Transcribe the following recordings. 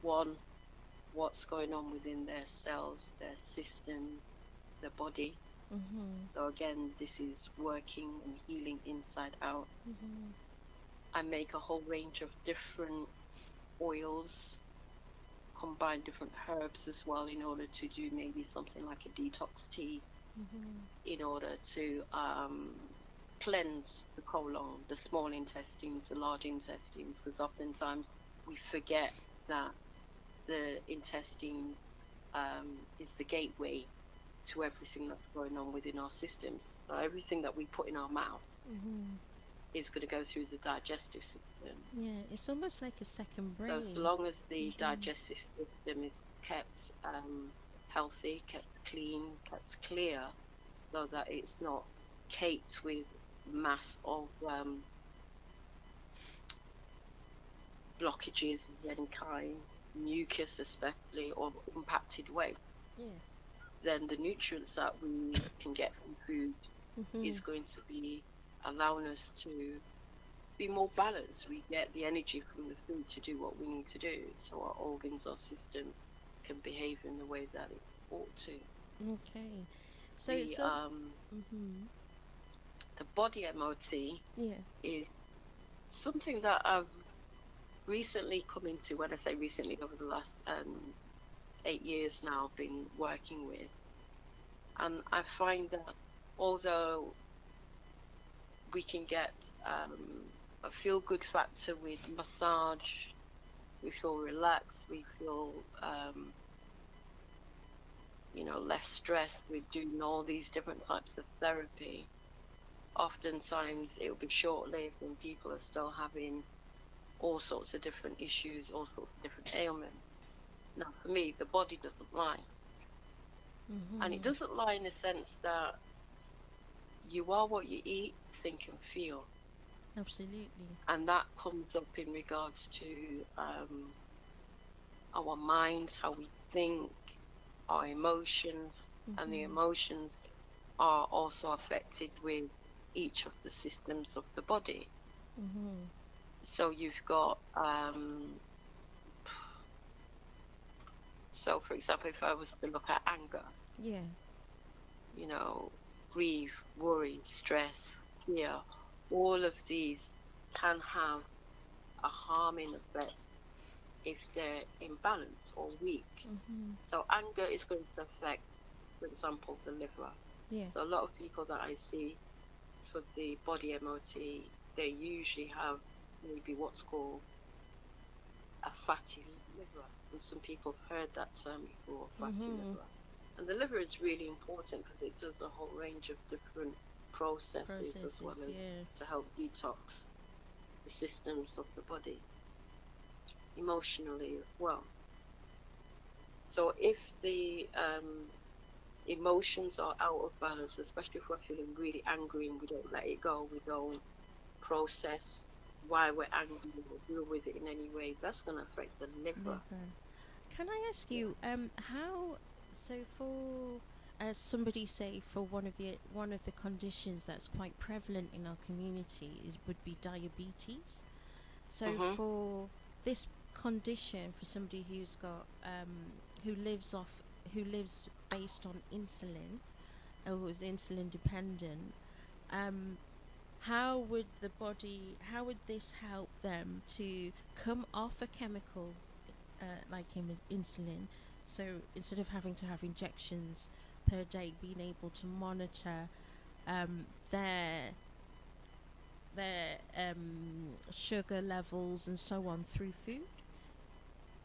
one, what's going on within their cells, their system, their body. So again, this is working and healing inside out. I make a whole range of different oils, combine different herbs as well, in order to do maybe something like a detox tea, in order to cleanse the colon, the small intestines, the large intestines, because oftentimes we forget that the intestine is the gateway to everything that's going on within our systems. So everything that we put in our mouth is going to go through the digestive system. Yeah, it's almost like a second brain. So as long as the digestive system is kept healthy, kept clean, kept clear, so that it's not caked with mass of blockages of any kind, mucus especially, or impacted weight, then the nutrients that we can get from food is going to be allowing us to be more balanced. We get the energy from the food to do what we need to do, so our organs, our systems can behave in the way that it ought to. Okay. So the body MOT is something that I've recently come into. When I say recently, over the last 8 years now, I've been working with, and I find that although we can get a feel-good factor with massage, we feel relaxed, we feel less stressed with doing all these different types of therapy. Oftentimes it will be short-lived and people are still having all sorts of different issues, all sorts of different ailments. Now, for me, the body doesn't lie. And it doesn't lie in the sense that you are what you eat, think and feel. Absolutely. And that comes up in regards to our minds, how we think, our emotions, and the emotions are also affected with each of the systems of the body. So you've got so for example, if I was to look at anger, grief, worry, stress, fear, all of these can have a harming effect if they're imbalanced or weak. So anger is going to affect, for example, the liver. So a lot of people that I see for the body MOT, they usually have maybe what's called a fatty liver. And some people have heard that term before, fatty liver. And the liver is really important because it does a whole range of different processes as well as to help detox the systems of the body, emotionally as well. So if the emotions are out of balance, especially if we're feeling really angry and we don't let it go, we don't process why we're angry or deal with it in any way, that's going to affect the liver. Can I ask you, how, so for somebody, say, for one of the conditions that's quite prevalent in our community would be diabetes. So for this condition, for somebody who's got who lives based on insulin, or is insulin dependent, how would this help them to come off a chemical like insulin? So instead of having to have injections per day, being able to monitor their sugar levels and so on through food,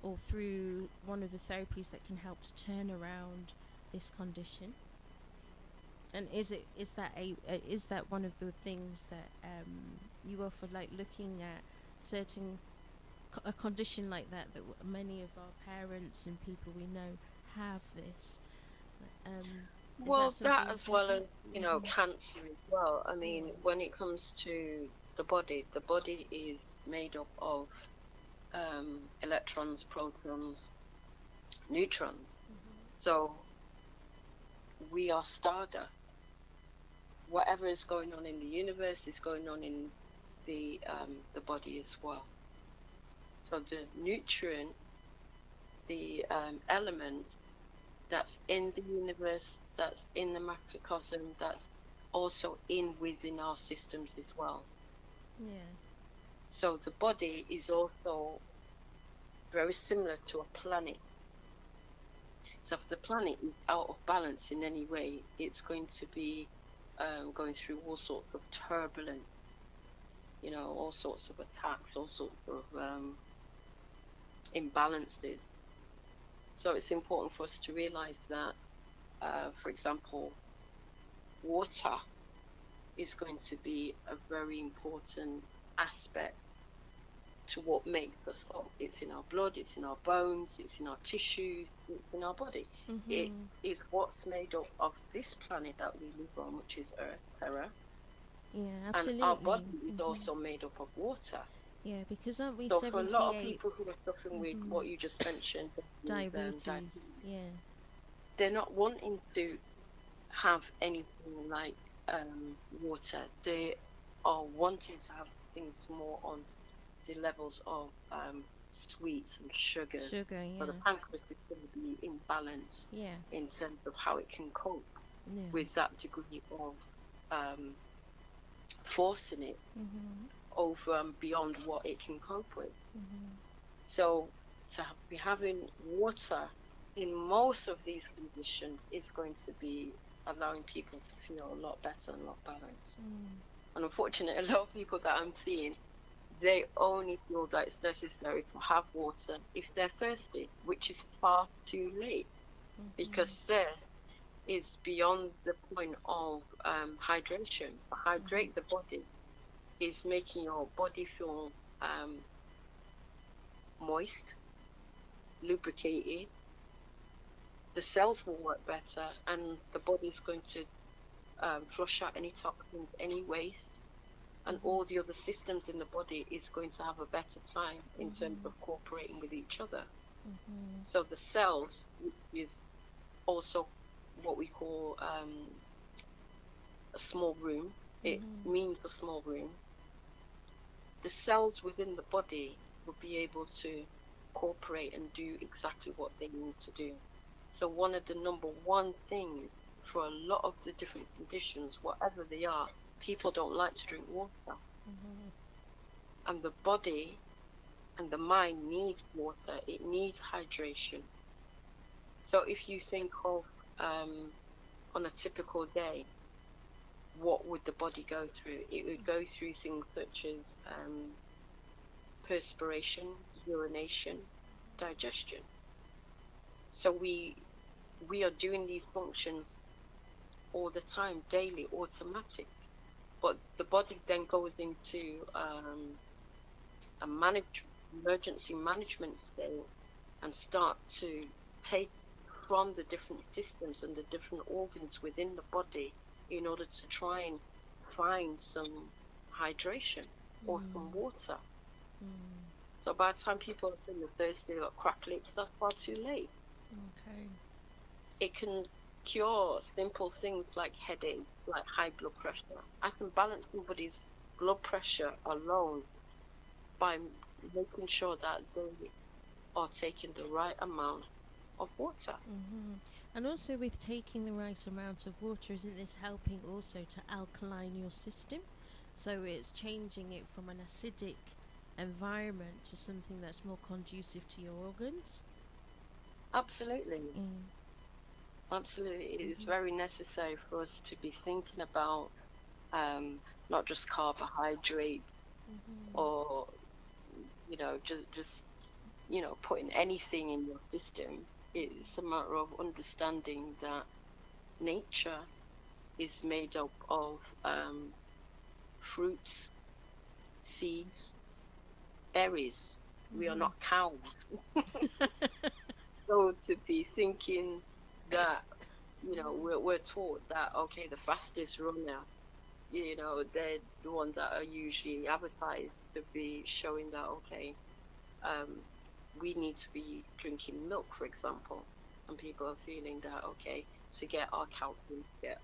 or through one of the therapies that can help to turn around this condition? And is that one of the things that you offer, like looking at a condition like that many of our parents and people we know have this? Well, that as well as cancer as well. I mean, when it comes to the body is made up of electrons, protons, neutrons. So we are stardust. Whatever is going on in the universe is going on in the body as well. So the nutrient the elements that's in the universe, that's in the macrocosm, that's also within our systems as well. Yeah. So the body is also very similar to a planet. So if the planet is out of balance in any way, it's going to be going through all sorts of turbulence, you know, all sorts of attacks, all sorts of imbalances. So it's important for us to realize that, for example, water is going to be a very important aspect to what makes us up. It's in our blood, it's in our bones, it's in our tissues, it's in our body. It is what's made up of this planet that we live on, which is Earth, Terra. Yeah, absolutely. And our body is also made up of water. Yeah, because aren't we So 78? for a lot of people who are suffering with what you just mentioned, diabetes, yeah, they're not wanting to have anything like water. They are wanting to have things more on the levels of sweets and sugar. Sugar, yeah. So the pancreas is going to be in balance, yeah, in terms of how it can cope yeah. with that degree of forcing it over and beyond what it can cope with. So to be having water in most of these conditions is going to be allowing people to feel a lot better and a lot balanced. And unfortunately, a lot of people that I'm seeing, they only feel that it's necessary to have water if they're thirsty, which is far too late, because thirst is beyond the point of hydration. Hydrate the body is making your body feel moist, lubricated. The cells will work better, and the body is going to flush out any toxins, any waste, and all the other systems in the body is going to have a better time in terms of cooperating with each other. So the cells, which is also what we call a small room, it means a small room. The cells within the body will be able to cooperate and do exactly what they need to do. So one of the number one things for a lot of the different conditions, whatever they are, people don't like to drink water. And the body and the mind needs water. It needs hydration. So if you think of on a typical day, what would the body go through? It would go through things such as perspiration, urination, digestion. So we are doing these functions all the time, daily, automatic. But the body then goes into a emergency management state and start to take from the different systems and the different organs within the body in order to try and find some hydration or some water. So by the time people are feeling thirsty or cracked lips, that's far too late. Okay. It can cure simple things like headache, like high blood pressure. I can balance somebody's blood pressure alone by making sure that they are taking the right amount of water. And also with taking the right amount of water, isn't this helping also to alkaline your system? So it's changing it from an acidic environment to something that's more conducive to your organs? Absolutely. Absolutely. It is very necessary for us to be thinking about not just carbohydrates or just putting anything in your system. It's a matter of understanding that nature is made up of fruits, seeds, berries. We are not cows. So to be thinking that, we're taught that, okay, the fastest runner, they're the ones that are usually advertised to be showing that, okay, we need to be drinking milk, for example, and people are feeling that, okay, to get our calcium, to get,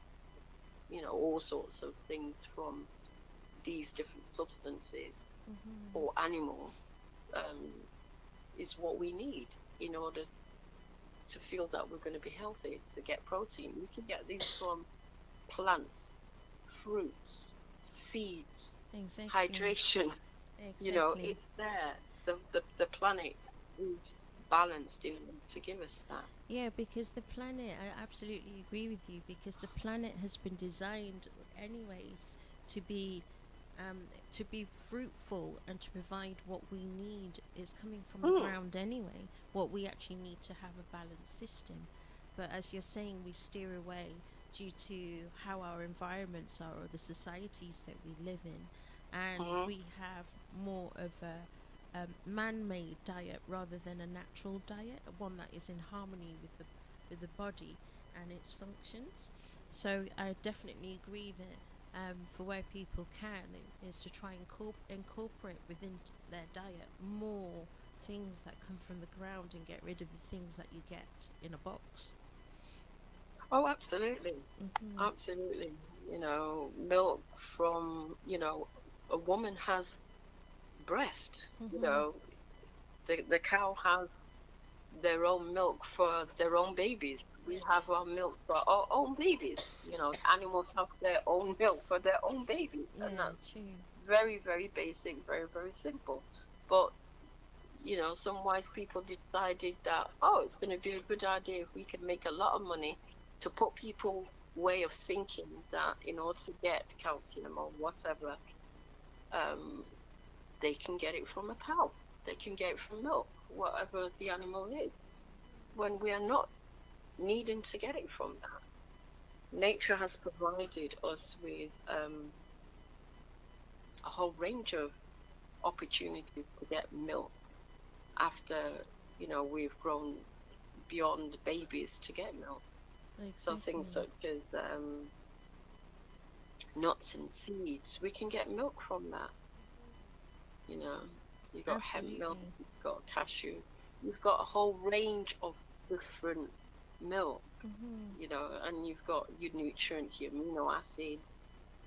all sorts of things from these different substances or animals is what we need. in order to feel that we're going to be healthy, to get protein. We can get these from plants, fruits, seeds, Exactly. hydration. You know, Exactly. it's there. The planet is balanced in to give us that. Yeah, because the planet, I absolutely agree with you, because the planet has been designed anyways to be um, to be fruitful and to provide what we need is coming from the Mm. ground anyway. What we actually need to have a balanced system. But as you're saying, we steer away due to how our environments are or the societies that we live in, and Mm-hmm. we have more of a man-made diet rather than a natural diet, one that is in harmony with the body and its functions. So I definitely agree that for where people can is to try and incorporate within their diet more things that come from the ground and get rid of the things that you get in a box. Oh, absolutely. Mhm. Absolutely. You know, milk from, you know, a woman has breast, you Mhm. know, the cow has their own milk for their own babies. We have our milk for our own babies. You know, animals have their own milk for their own babies. And Yeah, that's true. very, very basic, very, very simple. But, you know, some wise people decided that, oh, it's going to be a good idea if we can make a lot of money to put people way of thinking that in order to get calcium or whatever, um, they can get it from a cow. They can get it from milk, whatever the animal is, when we are not needing to get it from that. Nature has provided us with a whole range of opportunities to get milk after, you know, we've grown beyond babies to get milk. So things Exactly. such as nuts and seeds, we can get milk from that. You know, you've got hemp milk, Absolutely. you've got cashew, you've got a whole range of different milk, Mhm. you know, and you've got your nutrients, your amino acids,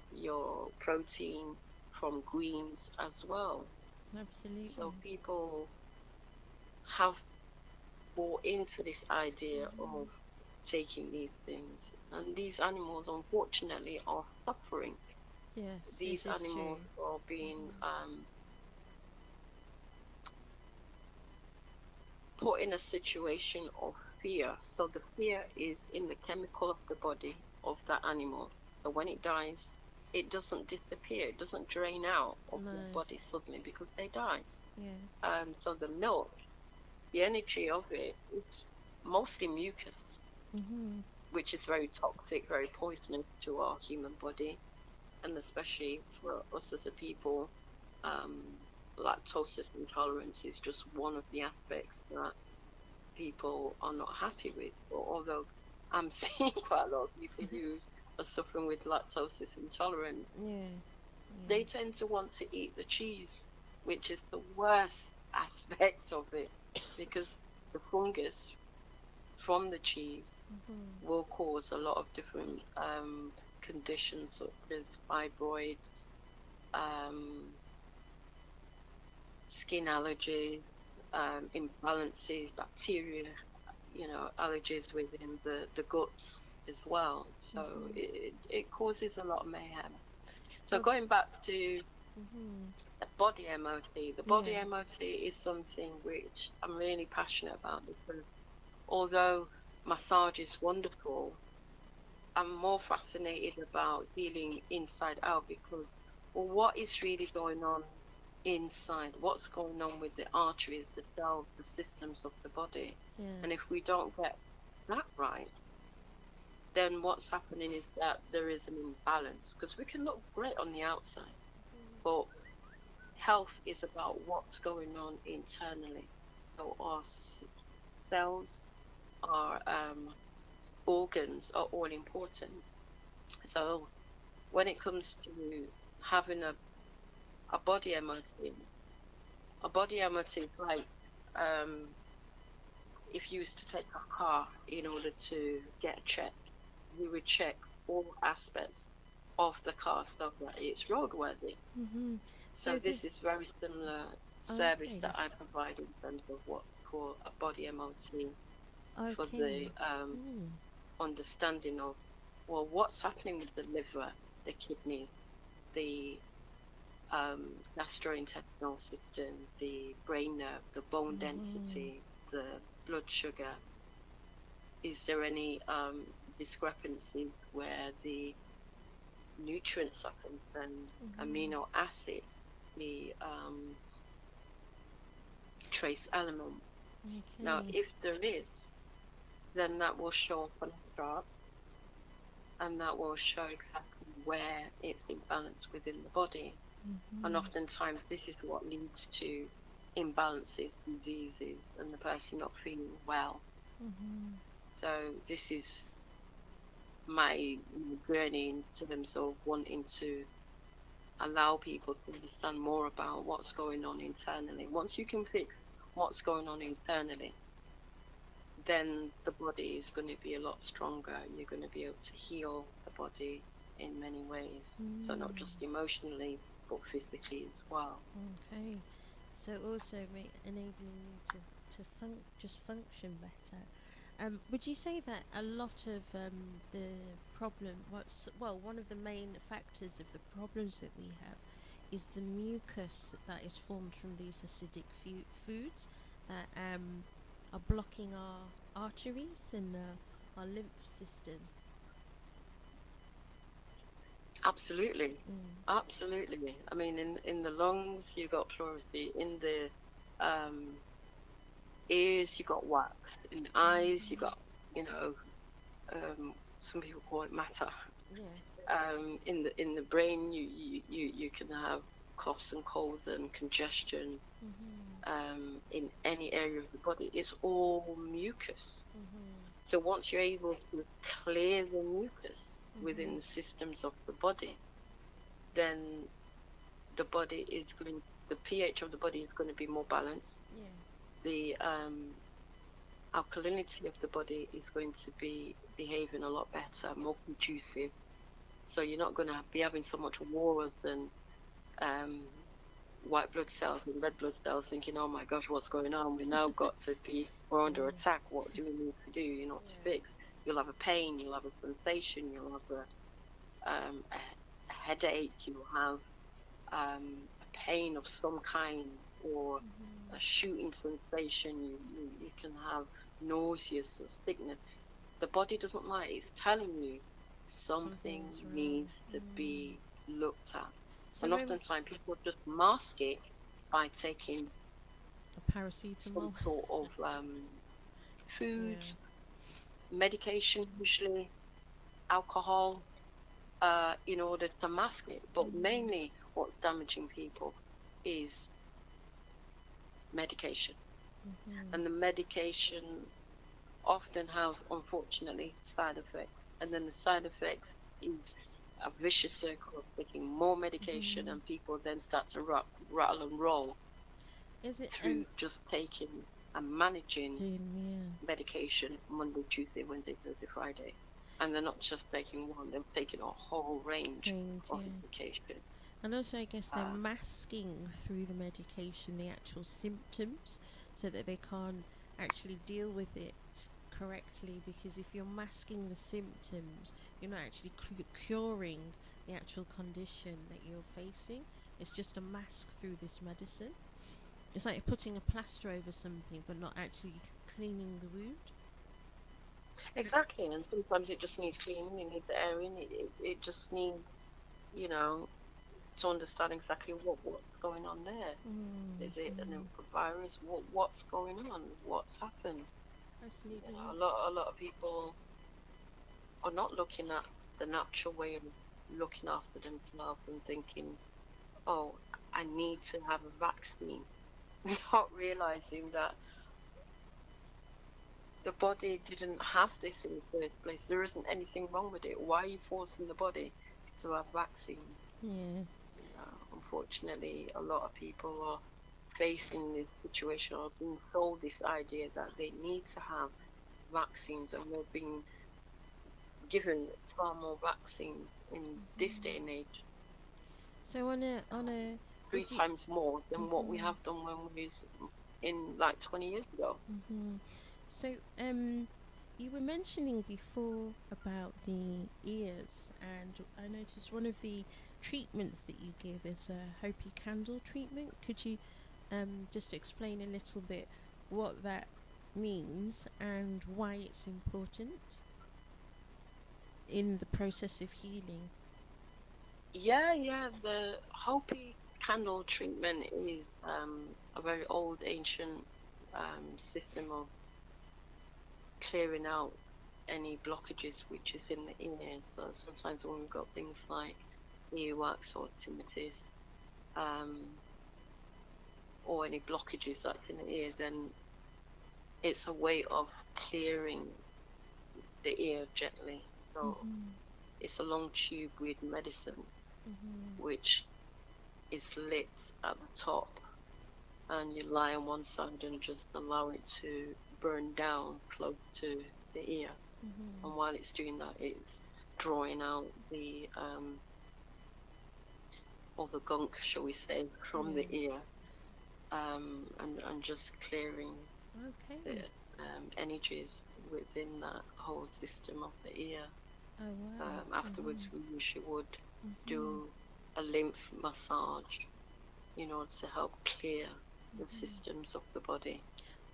your protein from greens as well. So Absolutely. people have bought into this idea of Mhm. taking these things, and these animals unfortunately are suffering. Yes, These this is animals true. are being Mhm. put in a situation of fear. So the fear is in the chemical of the body of that animal. So when it dies, it doesn't disappear, it doesn't drain out of their Nice. body suddenly because they die. Yeah. So the milk, the energy of it, it's mostly mucus, Mhm. which is very toxic, very poisonous to our human body, and especially for us as a people. Um, Lactose intolerance is just one of the aspects that people are not happy with. Although I'm seeing quite a lot of people who are suffering with lactose intolerance, Yeah. they Yeah. tend to want to eat the cheese, which is the worst aspect of it, because the fungus from the cheese Mhm. will cause a lot of different conditions such as fibroids, um, skin allergies, imbalances, bacteria, you know, allergies within the guts as well. So Mhm. it causes a lot of mayhem. So Well. going back to Mhm. the body MOT, the body Yeah. MOT is something which I'm really passionate about because although massage is wonderful, I'm more fascinated about healing inside out because, well, what is really going on inside? What's going on with the arteries, the cells, the systems of the body? Yeah. And if we don't get that right, then what's happening is that there is an imbalance because we can look great on the outside, but health is about what's going on internally. So our cells, our organs are all important. So when it comes to having a body MOT, a body MOT is like um, if you used to take a car in order to get a check, you would check all aspects of the car so that it's roadworthy. Mhm. So So this does is very similar service okay. that I provide in terms of what's call a body MOT for Okay. the understanding of, well, what's happening with the liver, the kidneys, the gastrointestinal system, the brain nerve, the bone density, the blood sugar. Is there any discrepancy where the nutrients are concerned, amino acids, the trace element? Okay. Now, if there is, then that will show up on the chart, and that will show exactly where it's imbalanced within the body. And oftentimes this is what leads to imbalances, diseases, and the person not feeling well. So this is my journey in terms of wanting to allow people to understand more about what's going on internally. Once you can fix what's going on internally, then the body is going to be a lot stronger. You're going to be able to heal the body in many ways. So not just emotionally, but physically as well. Okay. So also enabling you to just function better. Would you say that a lot of the problem, one of the main factors of the problems that we have is the mucus that is formed from these acidic foods that are blocking our arteries and our lymph system? Absolutely. Absolutely. I mean, in the lungs, you've got pleurisy. In the ears, you've got wax. In the eyes, you've got, some people call it matter. In the brain, you can have coughs and colds and congestion. In any area of the body, it's all mucus. So once you're able to clear the mucus within the systems of the body, then the pH of the body is going to be more balanced. The alkalinity of the body is going to be behaving a lot better, more conducive. So you're not going to be having so much wars than white blood cells and red blood cells thinking, oh my gosh, what's going on? We're under attack. What do we need to do, to fix? You'll have a pain, you'll have a sensation, you'll have a headache, you'll have a pain of some kind, or a shooting sensation. You can have nausea or sickness. The body doesn't like it. It's telling you something needs to be looked at. And oftentimes people just mask it by taking a paracetamol, some sort of food, medication, usually alcohol, in order to mask it. But mainly what's damaging people is medication. And the medication often have, unfortunately, side effects. And then the side effect is a vicious circle of taking more medication, and people then start to rattle and roll through just taking and managing medication Monday, Tuesday, Wednesday, Thursday, Friday. And they're not just taking one, they're taking a whole range of medication. And also I guess they're masking through the medication the actual symptoms so that they can't actually deal with it correctly, because if you're masking the symptoms, you're not actually curing the actual condition that you're facing. It's just a mask through this medicine. It's like putting a plaster over something but not actually cleaning the wound. Exactly. And sometimes it just needs cleaning, you need the air in it just needs, to understand exactly what's going on there. Is it an virus? What's going on? What's happened? Absolutely. A lot of people are not looking at the natural way of looking after themselves and thinking, oh, I need to have a vaccine, not realizing that the body didn't have this in the first place. There isn't anything wrong with it. Why are you forcing the body to have vaccines? Unfortunately, a lot of people are facing this situation, or being told this idea that they need to have vaccines, and we're being given far more vaccines in this day and age. So on a 3 times more than what we have done when we was in like 20 years ago. So, you were mentioning before about the ears, and I noticed one of the treatments that you give is a Hopi candle treatment. Could you just explain a little bit what that means and why it's important in the process of healing? Yeah. The Hopi candle treatment is a very old, ancient system of clearing out any blockages which is in the ears. So sometimes when we've got things like earwax or tinnitus, or any blockages that's in the ear, then it's a way of clearing the ear gently. So it's a long tube with medicine, which is lit at the top, and you lie on one side and just allow it to burn down close to the ear. And while it's doing that, it's drawing out the all the gunk, shall we say, from the ear, and just clearing the energies within that whole system of the ear. Afterwards, we usually would do a lymph massage in order to help clear the systems of the body.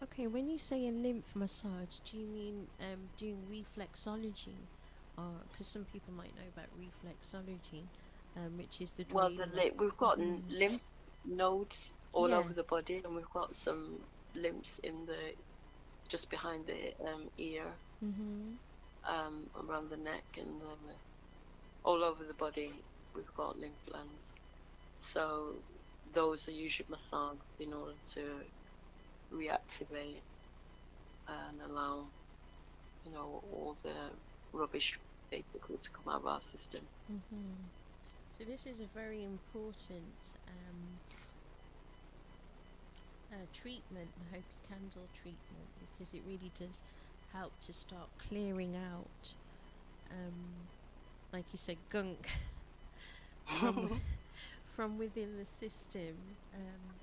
Okay, when you say a lymph massage, do you mean doing reflexology? Because some people might know about reflexology, which is the Well, draining we've got lymph nodes all over the body, and we've got some lymphs in the just behind the ear, around the neck, and all over the body. We've got lymph glands, so those are usually massaged in order to reactivate and allow, all the rubbish basically to come out of our system. So this is a very important treatment, the Hopi candle treatment, because it really does help to start clearing out, like you said, gunk from within the system.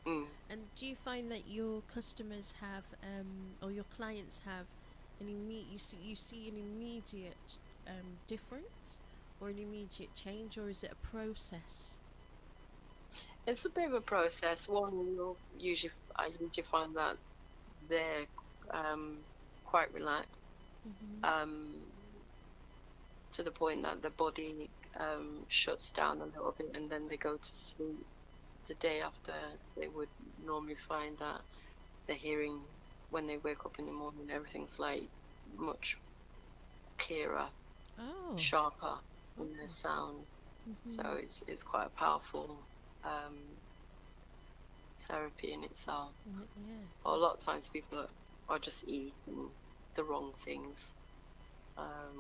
And do you find that your customers have, or your clients have, you see an immediate difference, or an immediate change, or is it a process? It's a bit of a process. I usually find that they're quite relaxed, to the point that the body shuts down a little bit, and then they go to sleep. The day after, they would normally find that the hearing, when they wake up in the morning, everything's like much clearer, sharper in the sound. So it's quite a powerful therapy in itself. A lot of times people are just eating the wrong things,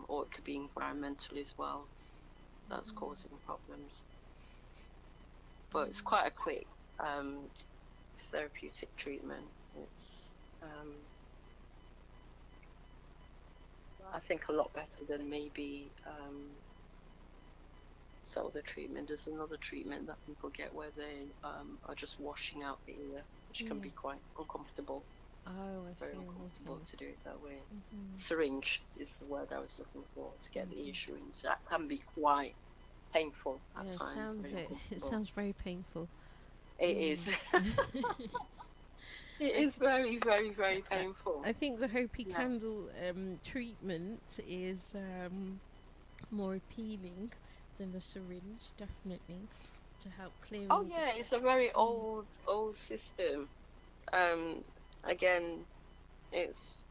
or it could be environmental as well that's causing problems. But it's quite a quick therapeutic treatment. It's I think a lot better than maybe solar treatment. There's another treatment that people get where they are just washing out the ear, which can be quite uncomfortable. Very uncomfortable to do it that way. Syringe is the word I was looking for, to get the ear syringe. That can be quite painful at times. It sounds very painful. It is. It is very, very, very painful. I think the Hopi candle treatment is more appealing than the syringe, definitely, to help clear. Oh yeah, it's a very old system. Again, it's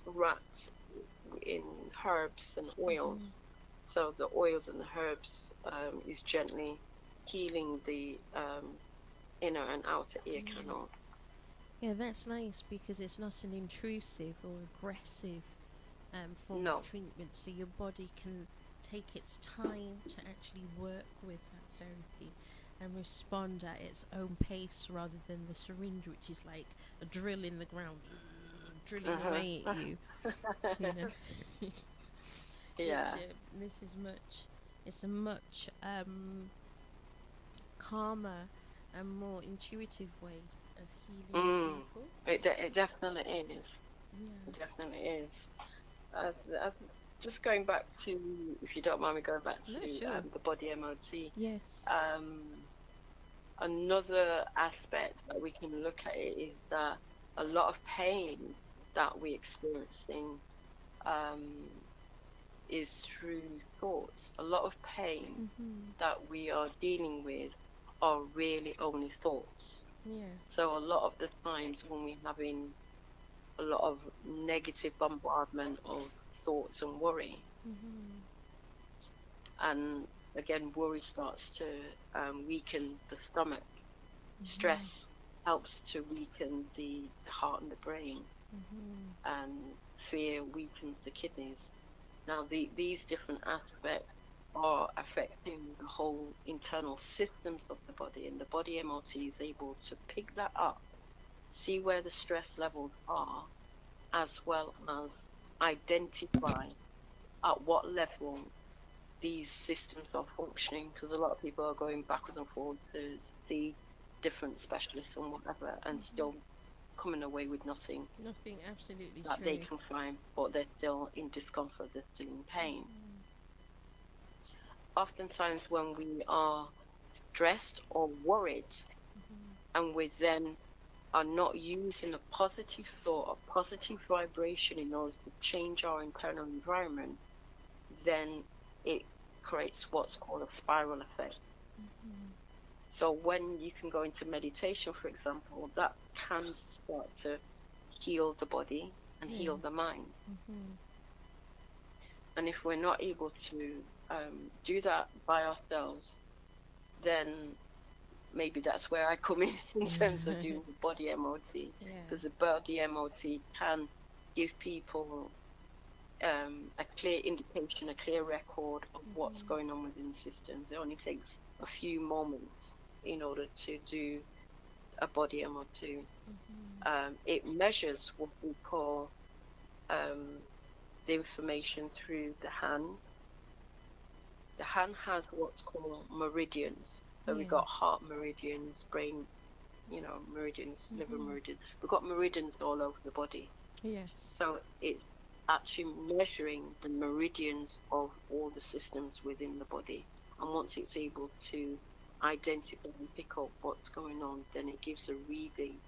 wrapped in herbs and oils. So the oils and the herbs is gently healing the inner and outer ear canal. Yeah, that's nice, because it's not an intrusive or aggressive form of treatment, so your body can take its time to actually work with that therapy and respond at its own pace, rather than the syringe, which is like a drill in the ground, drilling away at you. Yeah. This is it's a much calmer and more intuitive way of healing Mm. people. It definitely is. It Yeah. definitely is. As just going back to, if you don't mind me going back No, to sure. the body MOT, Yes. um, another aspect that we can look at it is that a lot of pain that we experiencing um, is through thoughts. A lot of pain Mhm. that we are dealing with are really only thoughts. Yeah. So a lot of the times when we're having a lot of negative bombardment of thoughts and worry, Mhm. and again worry starts to weaken the stomach. Mhm. Stress helps to weaken the heart and the brain, Mhm. and fear weakens the kidneys. Now these different aspects are affecting the whole internal systems of the body, and the body MOT is able to pick that up, see where the stress levels are, as well as identify at what level these systems are functioning, because a lot of people are going backwards and forwards to see different specialists and whatever, and Mhm. still coming away with nothing Nothing. Absolutely that they true. can find, but they're still in discomfort, they're still in pain. Mhm. Oftentimes when we are stressed or worried, Mhm. and we then are not using a positive thought, a positive vibration in order to change our internal environment, then it creates what's called a spiral effect. Mhm. So when you can go into meditation, for example, that can start to heal the body and Yeah. heal the mind. Mhm. And if we're not able to do that by ourselves, then maybe that's where I come in terms of doing the body MOT, Yeah. because the body MOT can give people a clear indication, a clear record of what's Mhm. going on within the systems. It only takes a few moments in order to do a body MOT. Mhm. It measures what we call the information through the hand. The hand has what's called meridians. So we've Yeah. got heart meridians, brain, meridians, liver Mhm. meridians. We've got meridians all over the body. Yes. So it's actually measuring the meridians of all the systems within the body. And once it's able to identify and pick up what's going on, then it gives a reading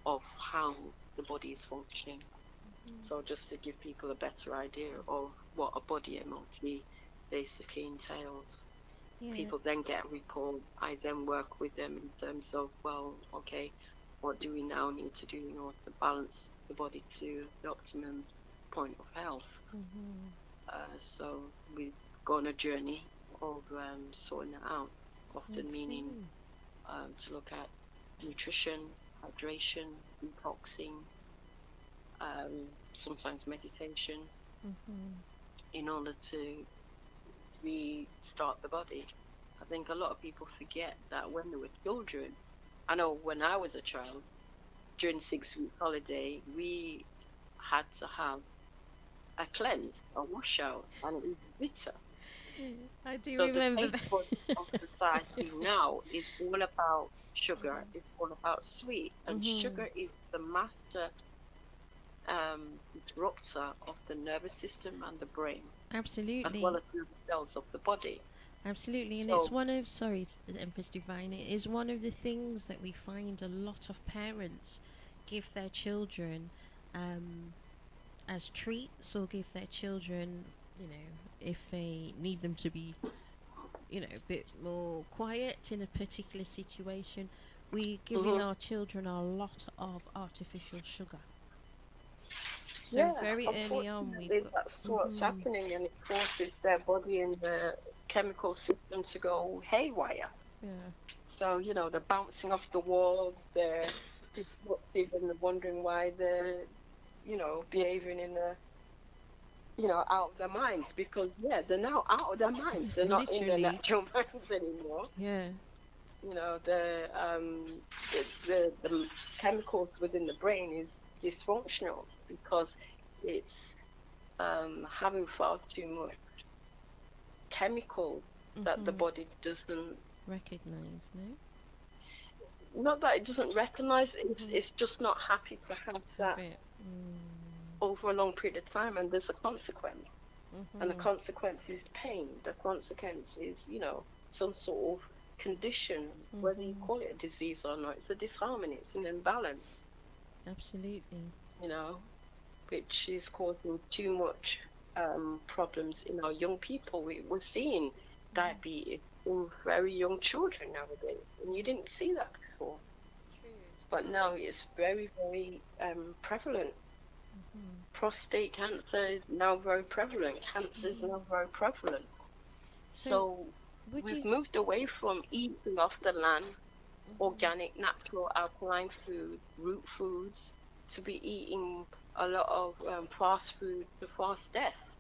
of how the body is functioning. Mhm. So just to give people a better idea of what a body MOT basically entails. Yeah. People then get a report. I then work with them in terms of, well, okay, what do we now need to do in order to balance the body to the optimum point of health? Mhm. So we go on a journey of sorting it out, often Okay. meaning to look at nutrition, hydration, detoxing, sometimes meditation, Mhm. in order to restart the body. I think a lot of people forget that when they were children, I know when I was a child, during 6 week holiday, we had to have a cleanse, a washout, and it was bitter. I do So the remember taste that. bud of society now is all about sugar, it's all about sweet, and Mhm. sugar is the master disruptor of the nervous system and the brain, as well Absolutely. as the cells of the body. Absolutely, and it's So, one of sorry, Empress Divine. It is one of the things that we find a lot of parents give their children um, as treats, or give their children, if they need them to be, a bit more quiet in a particular situation. We're giving mhm. our children a lot of artificial sugar. So Yeah, very early on, we've unfortunately, got. that's what's Hmm. happening, and it forces their body and the chemical system to go haywire. Yeah. So, they're bouncing off the walls, they're disruptive, and they're wondering why they're, behaving in a, out of their minds, because, yeah, they're now out of their minds. They're not in their Literally. natural minds anymore. Yeah. The chemicals within the brain is dysfunctional because it's having far too much chemical that the Hmm. body doesn't Recognize, no? not that it doesn't recognize it, it's just not happy to have that Have it. over a long period of time, and there's a consequence. And the consequence is pain. The consequence is, some sort of condition, whether you call it a disease or not. It's a disharmony, it's an imbalance. Absolutely. Which is causing too much problems in our young people. We're seeing diabetes in very young children nowadays, and you didn't see that before. True. But now it's very, very prevalent. Prostate cancer is now very prevalent. Cancer is now very prevalent. So we've moved away from eating off the land, organic, natural, alkaline food, root foods, to be eating a lot of fast food to fast death.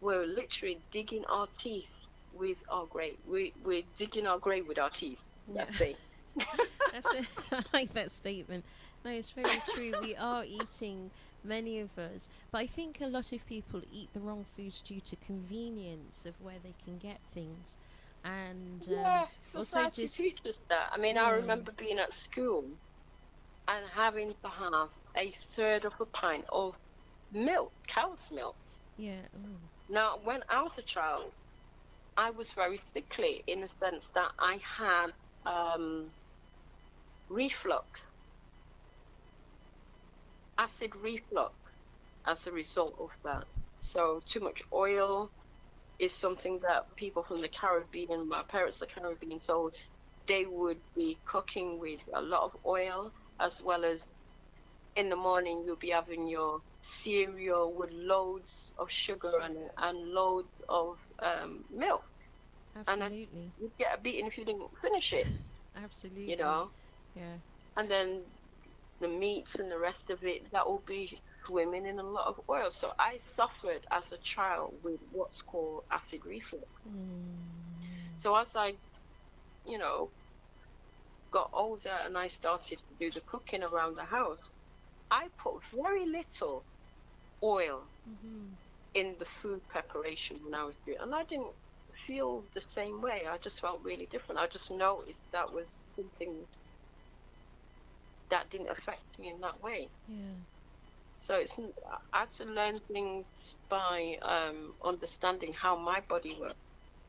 We're literally digging our teeth with our grave. We're digging our grave with our teeth. That's it. That's it. I like that statement. No, it's very true. We are eating, many of us, but I think a lot of people eat the wrong foods due to convenience of where they can get things. And also just teaches that. I mean, I remember being at school and having to have a third of a pint of milk, cow's milk. Yeah. Now, when I was a child, I was very sickly in the sense that I had reflux, acid reflux as a result of that. So too much oil is something that people from the Caribbean, my parents are Caribbean, so they would be cooking with a lot of oil, as well as in the morning you'll be having your cereal with loads of sugar and loads of milk. Absolutely. And you'd get a beating if you didn't finish it. Absolutely. Yeah. And then the meats and the rest of it, that will be swimming in a lot of oil. So I suffered as a child with what's called acid reflux. So as I, got older and I started to do the cooking around the house, I put very little oil in the food preparation when I was doing it. And I didn't feel the same way. I just felt really different. I just noticed that was something that didn't affect me in that way. So I had to learn things by understanding how my body worked.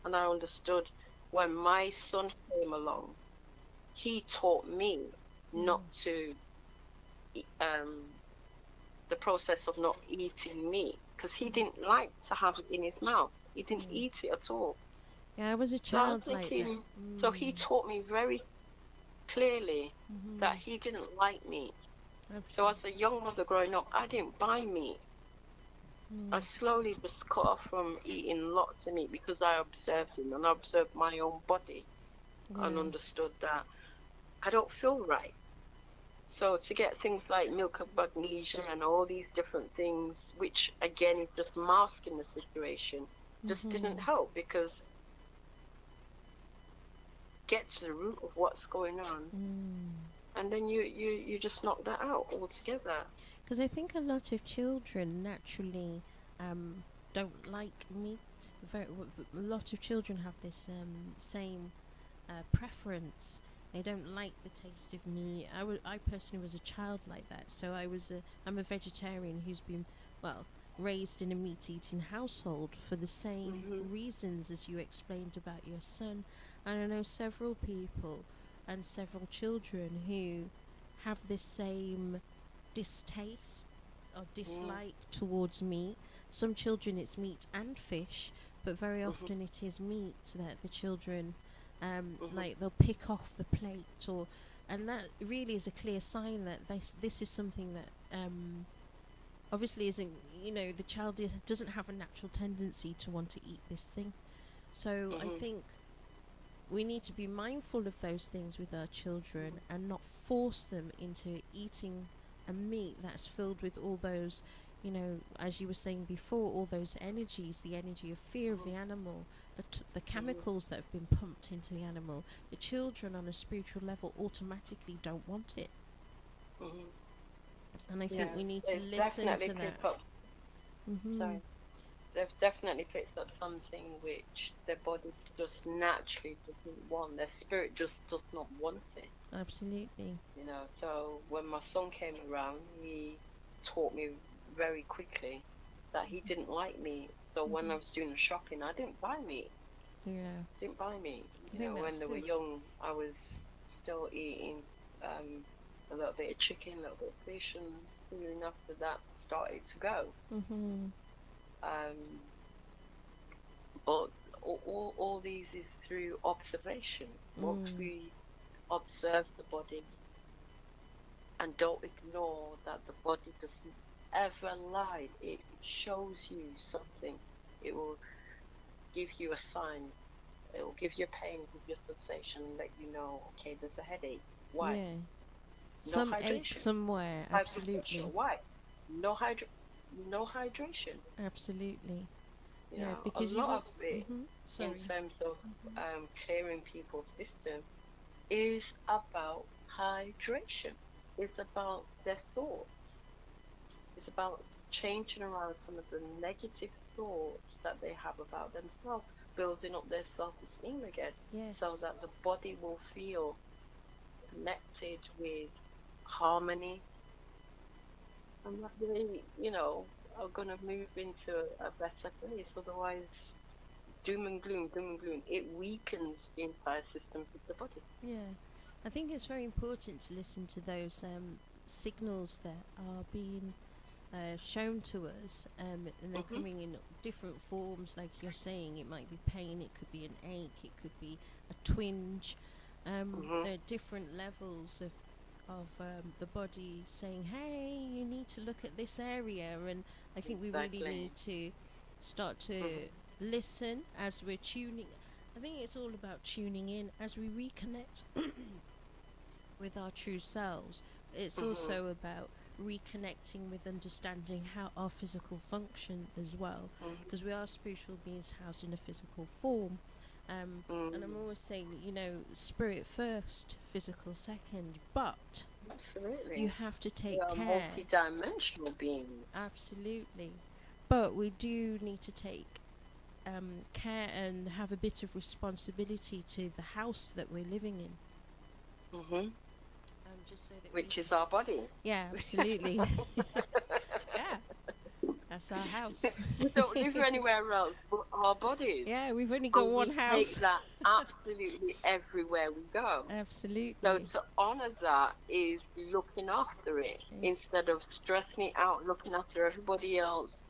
And I understood when my son came along, he taught me not to the process of not eating meat, because he didn't like to have it in his mouth. He didn't eat it at all. Yeah, I was a child like that. So he taught me very clearly that he didn't like meat. So as a young mother growing up, I didn't buy meat. I slowly just cut off from eating lots of meat because I observed him and I observed my own body and understood that I don't feel right. So to get things like milk of magnesia and all these different things, which again is just masking the situation, just didn't help, because get to the root of what's going on, and then you just knock that out altogether. Because I think a lot of children naturally don't like meat. A lot of children have this same preference. They don't like the taste of meat. I personally was a child like that. So I'm a vegetarian who's been, raised in a meat-eating household for the same reasons as you explained about your son. And I know several people and several children who have this same distaste or dislike towards meat. Some children it's meat and fish, but very often it is meat that the children like they'll pick off the plate, and that really is a clear sign that this is something that obviously isn't, the child doesn't have a natural tendency to want to eat this thing. So I think we need to be mindful of those things with our children and not force them into eating a meat that's filled with all those, as you were saying before, all those energies, the energy of fear of the animal, the chemicals that have been pumped into the animal. The children on a spiritual level automatically don't want it. And I think we need to listen to that. Sorry. they've definitely picked up something which their body just naturally doesn't want. Their spirit just does not want it. Absolutely. You know, so when my son came around, he taught me very quickly that he didn't like meat. So when I was doing the shopping, I didn't buy meat. Yeah. Didn't buy meat. I You think know, that's when they were good. young, I was still eating a little bit of chicken, a little bit of fish, and soon after that started to go. But all these is through observation. Once we observe the body and don't ignore that the body doesn't ever lie, it shows you something. It will give you a sign. It will give you pain, give you a sensation, let you know, okay, there's a headache. Why? Yeah. No Some hydration. ache somewhere. High blood pressure. Absolutely. Why? No hydration. Absolutely. You Yeah, know, because a you lot will. of it Sorry. in terms of clearing people's system is about hydration. It's about their thoughts. It's about changing around some of the negative thoughts that they have about themselves, building up their self-esteem again, Yes. so that the body will feel connected with harmony, and that they, you know, are going to move into a better place. Otherwise, doom and gloom, it weakens the entire systems of the body. Yeah. I think it's very important to listen to those signals that are being shown to us, and they're coming in different forms. Like you're saying, it might be pain, it could be an ache, it could be a twinge. There are different levels of the body saying, hey, you need to look at this area. And I think we really need to start to listen as we're tuning. I think it's all about tuning in as we reconnect with our true selves. It's also about reconnecting with understanding how our physical function as well, because we are spiritual beings housed in a physical form. And I'm always saying, you know, spirit first, physical second, but absolutely, you have to take care. Multi-dimensional beings. Absolutely, but we do need to take care and have a bit of responsibility to the house that we're living in. Just so that which is our body. Yeah, absolutely. Yeah, that's our house. We don't live anywhere else but our bodies. Yeah, we've only got one house. We take that absolutely everywhere we go. Absolutely. So to honour that is looking after it, instead of stressing it out, looking after everybody else,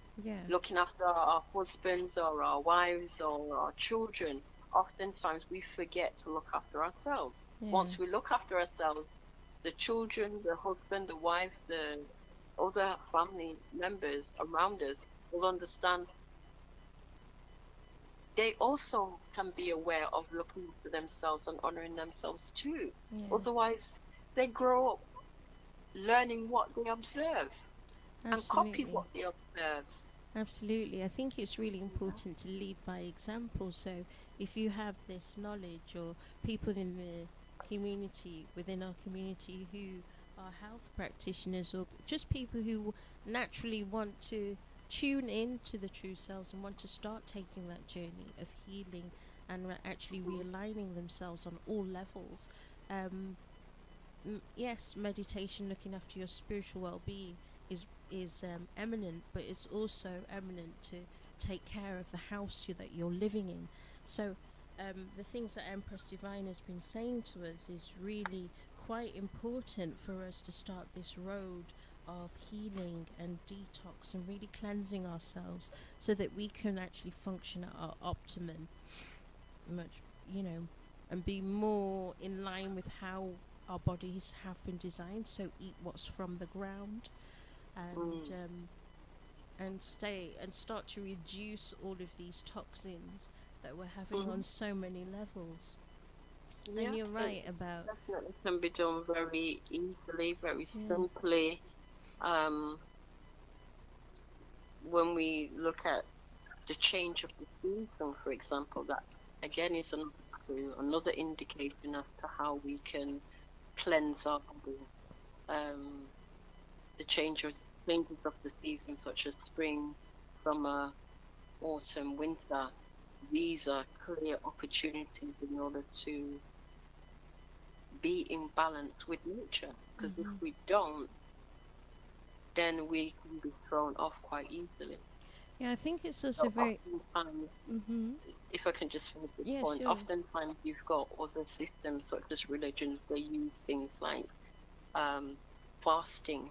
looking after our husbands or our wives or our children. Oftentimes we forget to look after ourselves. Once we look after ourselves, the children, the husband, the wife, the other family members around us will understand. They also can be aware of looking after themselves and honouring themselves too. Otherwise, they grow up learning what they observe and copy what they observe. Absolutely. I think it's really important to lead by example. So if you have this knowledge, or people in the community, within our community, who are health practitioners, or just people who naturally want to tune in to the true selves and want to start taking that journey of healing and actually realigning themselves on all levels. Yes, meditation, looking after your spiritual well-being is eminent, but it's also eminent to take care of the house that you're living in. So the things that Empress Divine has been saying to us is really quite important for us to start this road of healing and detox and really cleansing ourselves, so that we can actually function at our optimum, and be more in line with how our bodies have been designed. So eat what's from the ground, and start to reduce all of these toxins that we're having on so many levels. And you're right about definitely can be done very easily, very simply. When we look at the change of the season, for example, that again is another indication as to how we can cleanse our body. The changes of the season, such as spring, summer, autumn, winter, these are clear opportunities in order to be in balance with nature. Because if we don't, then we can be thrown off quite easily. Yeah, I think it's also very. If I can just finish this Yeah, point, sure. oftentimes you've got other systems such as religions. They use things like fasting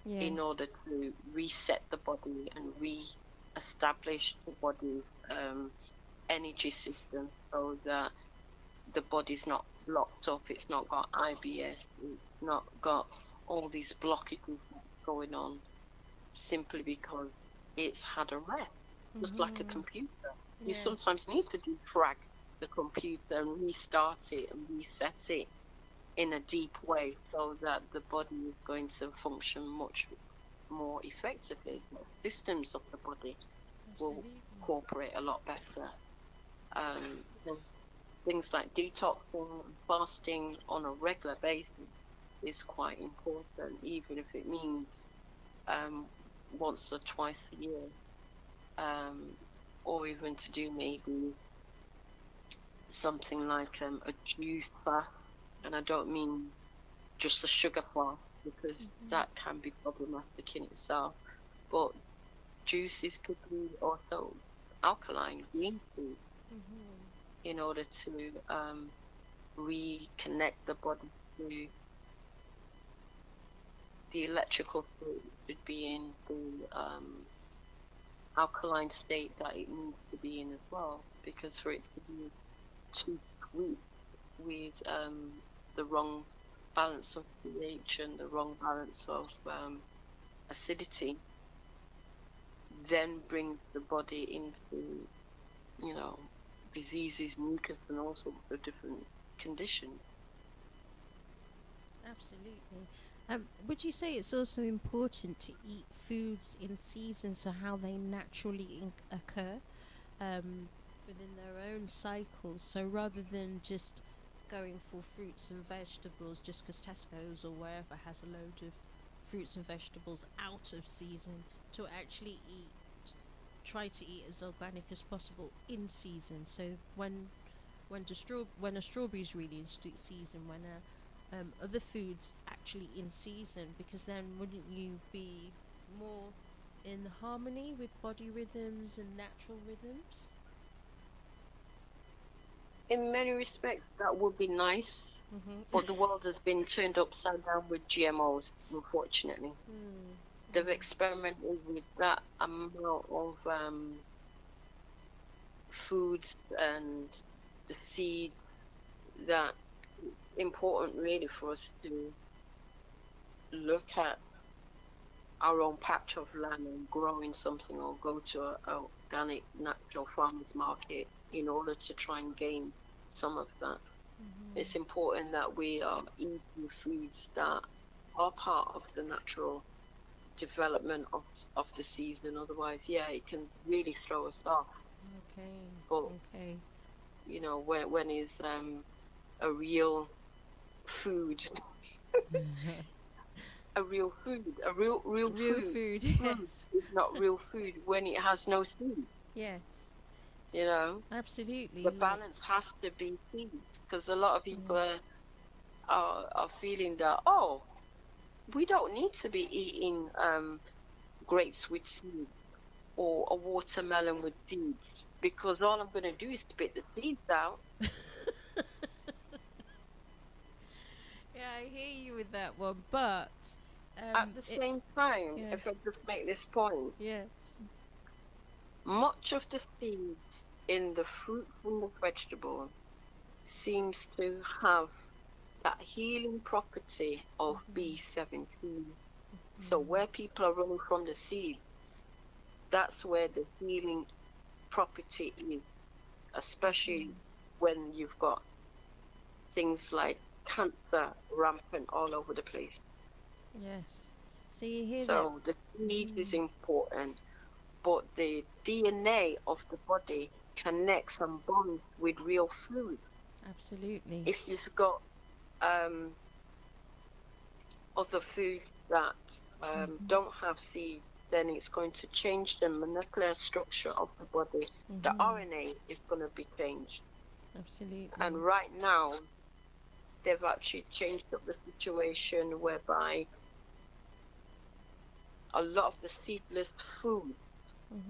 in order to reset the body and re-establish the body's energy system, so that the body's not blocked up, it's not got IBS, it's not got all these blockages going on, simply because it's had a rest. Just like a computer, you sometimes need to defrag the computer and restart it and reset it in a deep way, so that the body is going to function much more effectively. The systems of the body will cooperate a lot better. Things like detoxing and fasting on a regular basis is quite important, even if it means once or twice a year, or even to do maybe something like a juice fast. And I don't mean just a sugar fast, because that can be problematic in itself, but juices could be also alkaline, green food, in order to reconnect the body to the electrical state. It should be in the alkaline state that it needs to be in as well, because for it to be too sweet with the wrong balance of pH and the wrong balance of acidity, then brings the body into, you know, diseases, mucus, and all sorts of different conditions. Absolutely. Would you say it's also important to eat foods in season, so how they naturally occur within their own cycles? So rather than just going for fruits and vegetables just because Tesco's or wherever has a load of fruits and vegetables out of season, to actually try to eat as organic as possible in season. So when a strawberry is really in season, when other foods actually in season, because then wouldn't you be more in harmony with body rhythms and natural rhythms? In many respects, that would be nice, but the world has been turned upside down with GMOs, unfortunately. They've experimented with that amount of foods and the seed, that it's important really for us to look at our own patch of land and growing something, or go to an organic natural farmers market in order to try and gain some of that. It's important that we are eating foods that are part of the natural development of the season. Otherwise, it can really throw us off. But you know, when is a real food a real food Yes, is not real food when it has no seed. yes, You know, absolutely. the balance has to be seeds, because a lot of people are feeling that, oh, we don't need to be eating grapes with seeds or a watermelon with seeds, because all I'm going to do is spit the seeds out. Yeah, I hear you with that one, but at the same time, if I just make this point, yes, much of the seeds in the fruit and the vegetable seems to have that healing property of B17. So where people are running from the seed, that's where the healing property is, especially when you've got things like cancer rampant all over the place. Yes. So you hear so that the seed is important, but the DNA of the body connects and bonds with real food. Absolutely. If you've got other foods that don't have seeds, then it's going to change the molecular structure of the body. The RNA is going to be changed. Absolutely. And right now, they've actually changed up the situation whereby a lot of the seedless food,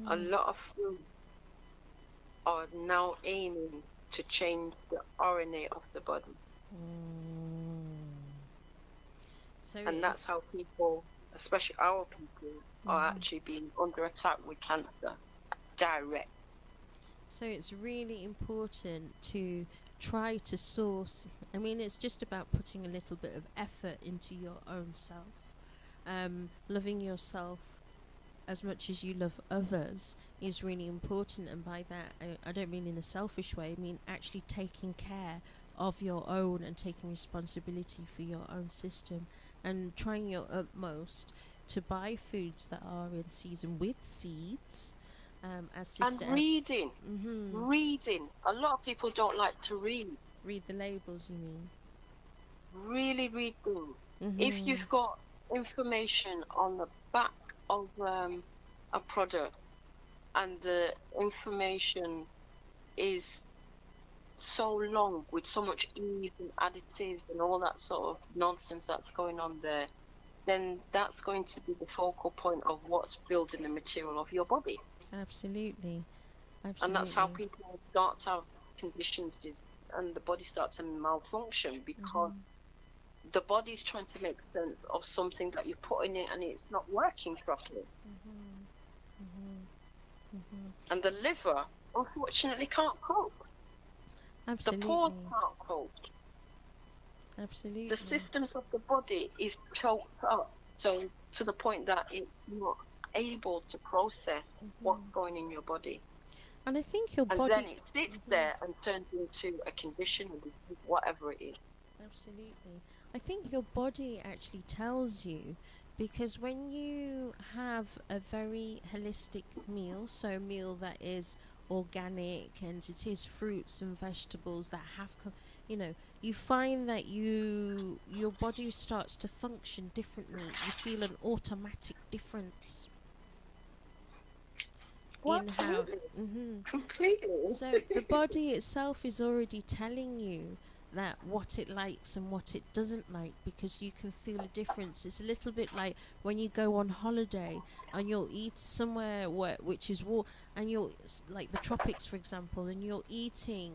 a lot of food are now aiming to change the RNA of the body. So and that's how people, especially our people, are actually being under attack with cancer direct. So it's really important to try to source. I mean, it's just about putting a little bit of effort into your own self, loving yourself as much as you love others is really important. And by that, I don't mean in a selfish way. I mean actually taking care of your own and taking responsibility for your own system, and trying your utmost to buy foods that are in season with seeds. As Sister and reading. Reading. A lot of people don't like to read. Read the labels, you mean? Really read them. If you've got information on the back of a product, and the information is so long with so much ease and additives and all that sort of nonsense that's going on there, then that's going to be the focal point of what's building the material of your body. Absolutely. And that's how people start to have conditions and the body starts to malfunction, because the body's trying to make sense of something that you put in it and it's not working properly. And the liver, unfortunately, can't cope. Absolutely. The pores can't cope. Absolutely. The systems of the body is choked up, so to the point that it's not able to process what's going in your body. And I think your body... And then it sits there and turns into a condition, whatever it is. Absolutely. I think your body actually tells you, because when you have a very holistic meal, so a meal that is organic and it is fruits and vegetables that have, you find that your body starts to function differently. You feel an automatic difference. Well, absolutely. Completely. So the body itself is already telling you that what it likes and what it doesn't like, because you can feel a difference. It's a little bit like when you go on holiday and you'll eat somewhere which is and you'll, like the tropics for example, and you're eating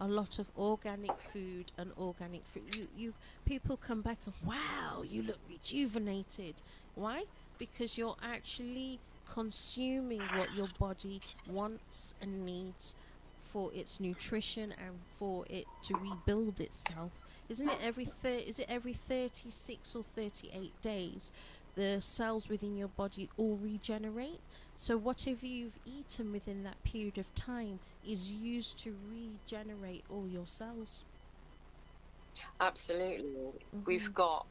a lot of organic food and organic fruit. You people come back and, wow, you look rejuvenated. Why? Because you're actually consuming what your body wants and needs for its nutrition and for it to rebuild itself. Isn't it every 36 or 38 days the cells within your body all regenerate? So whatever you've eaten within that period of time is used to regenerate all your cells. Absolutely. We've got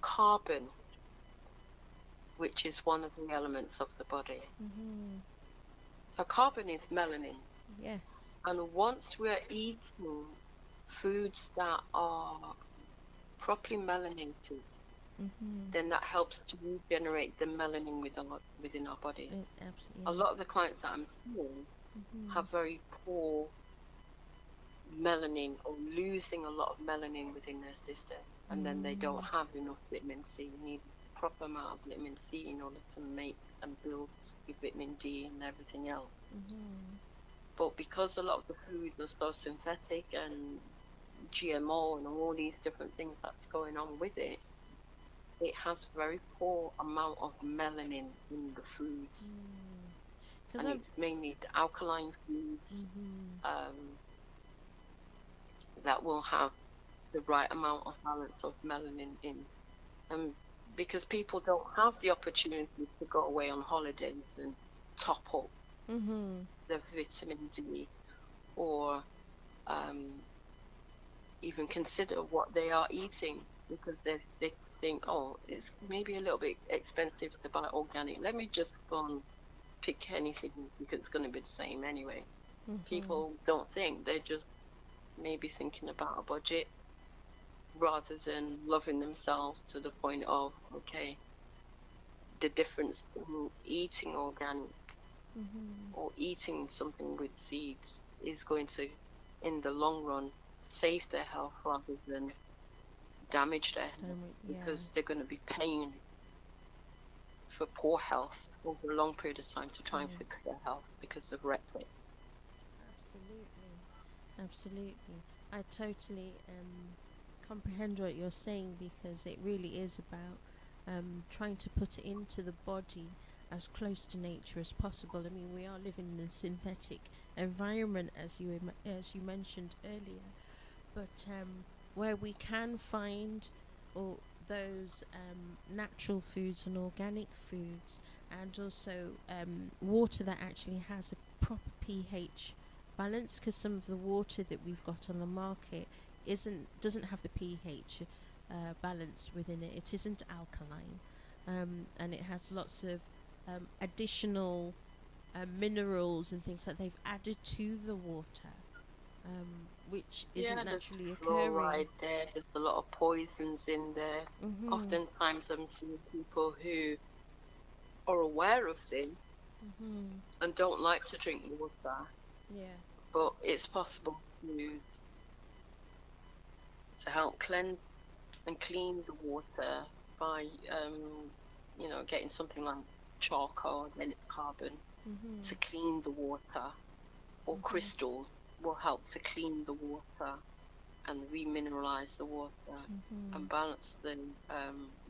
carbon, which is one of the elements of the body. So carbon is melanin. Yes. And once we're eating foods that are properly melanated, then that helps to regenerate the melanin within our bodies. A lot of the clients that I'm seeing have very poor melanin, or losing a lot of melanin within their system, and then they don't have enough vitamin C. You need a proper amount of vitamin C in order to make and build your vitamin D and everything else. But because a lot of the food is so synthetic and GMO and all these different things that's going on with it, it has very poor amount of melanin in the foods. And it's mainly the alkaline foods that will have the right amount of balance of melanin in. Because people don't have the opportunity to go away on holidays and top up the vitamin D, or even consider what they are eating, because they think, oh, it's maybe a little bit expensive to buy organic. Let me just go and pick anything because it's going to be the same anyway. People don't think. They're just maybe thinking about a budget rather than loving themselves to the point of, okay, the difference in eating organic or eating something with seeds is going to, in the long run, save their health rather than damage their health, because they're going to be paying for poor health over a long period of time to try and fix their health because of rhetoric. Absolutely. I totally comprehend what you're saying, because it really is about trying to put it into the body as close to nature as possible. I mean, we are living in a synthetic environment, as you mentioned earlier, but where we can find all those natural foods and organic foods, and also water that actually has a proper pH balance, because some of the water that we've got on the market doesn't have the pH balance within it. It isn't alkaline, and it has lots of additional minerals and things that they've added to the water, which isn't naturally occurring. Fluoride there. There's a lot of poisons in there. Oftentimes I'm seeing people who are aware of this and don't like to drink water. But it's possible to help cleanse and clean the water by getting something like charcoal, then it's carbon, to clean the water, or crystals will help to clean the water and remineralize the water and balance the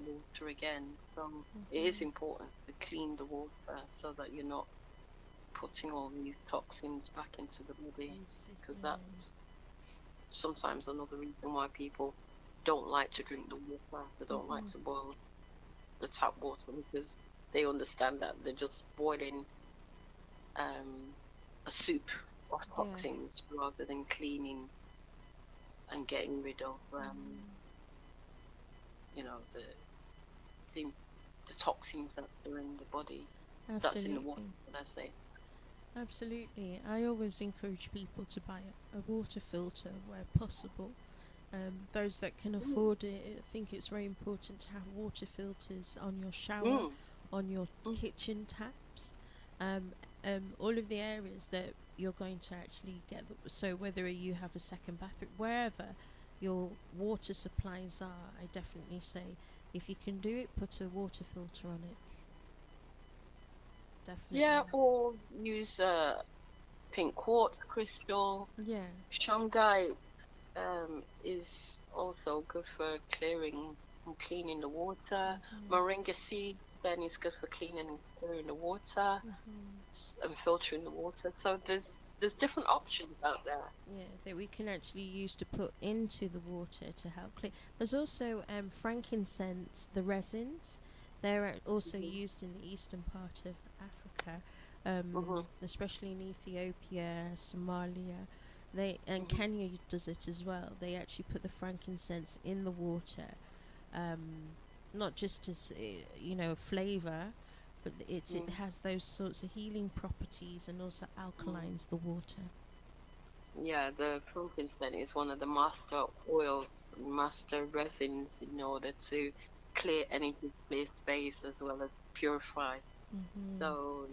water again. So it is important to clean the water so that you're not putting all these toxins back into the body, because that's sometimes another reason why people don't like to drink the water. They don't like to boil the tap water, because they understand that they're just boiling a soup of toxins rather than cleaning and getting rid of the toxins that are in the body. That's in the water, I say. Absolutely. I always encourage people to buy a water filter where possible. Those that can afford it, I think it's very important to have water filters on your shower, on your kitchen taps, all of the areas that you're going to actually get. So whether you have a second bathroom, wherever your water supplies are, I definitely say, if you can do it, put a water filter on it. Definitely. Yeah, or use pink quartz crystal. Shungite is also good for clearing and cleaning the water. Moringa seed then is good for cleaning and clearing the water and filtering the water. So there's different options out there. That we can actually use to put into the water to help clean. There's also frankincense, the resins. They're also used in the eastern part of Africa, especially in Ethiopia, Somalia. Kenya does it as well. They actually put the frankincense in the water, not just as flavor, but it has those sorts of healing properties and also alkalines the water. Yeah, the frankincense is one of the master oils, master resins in order to clear energy, clear space, as well as purify. So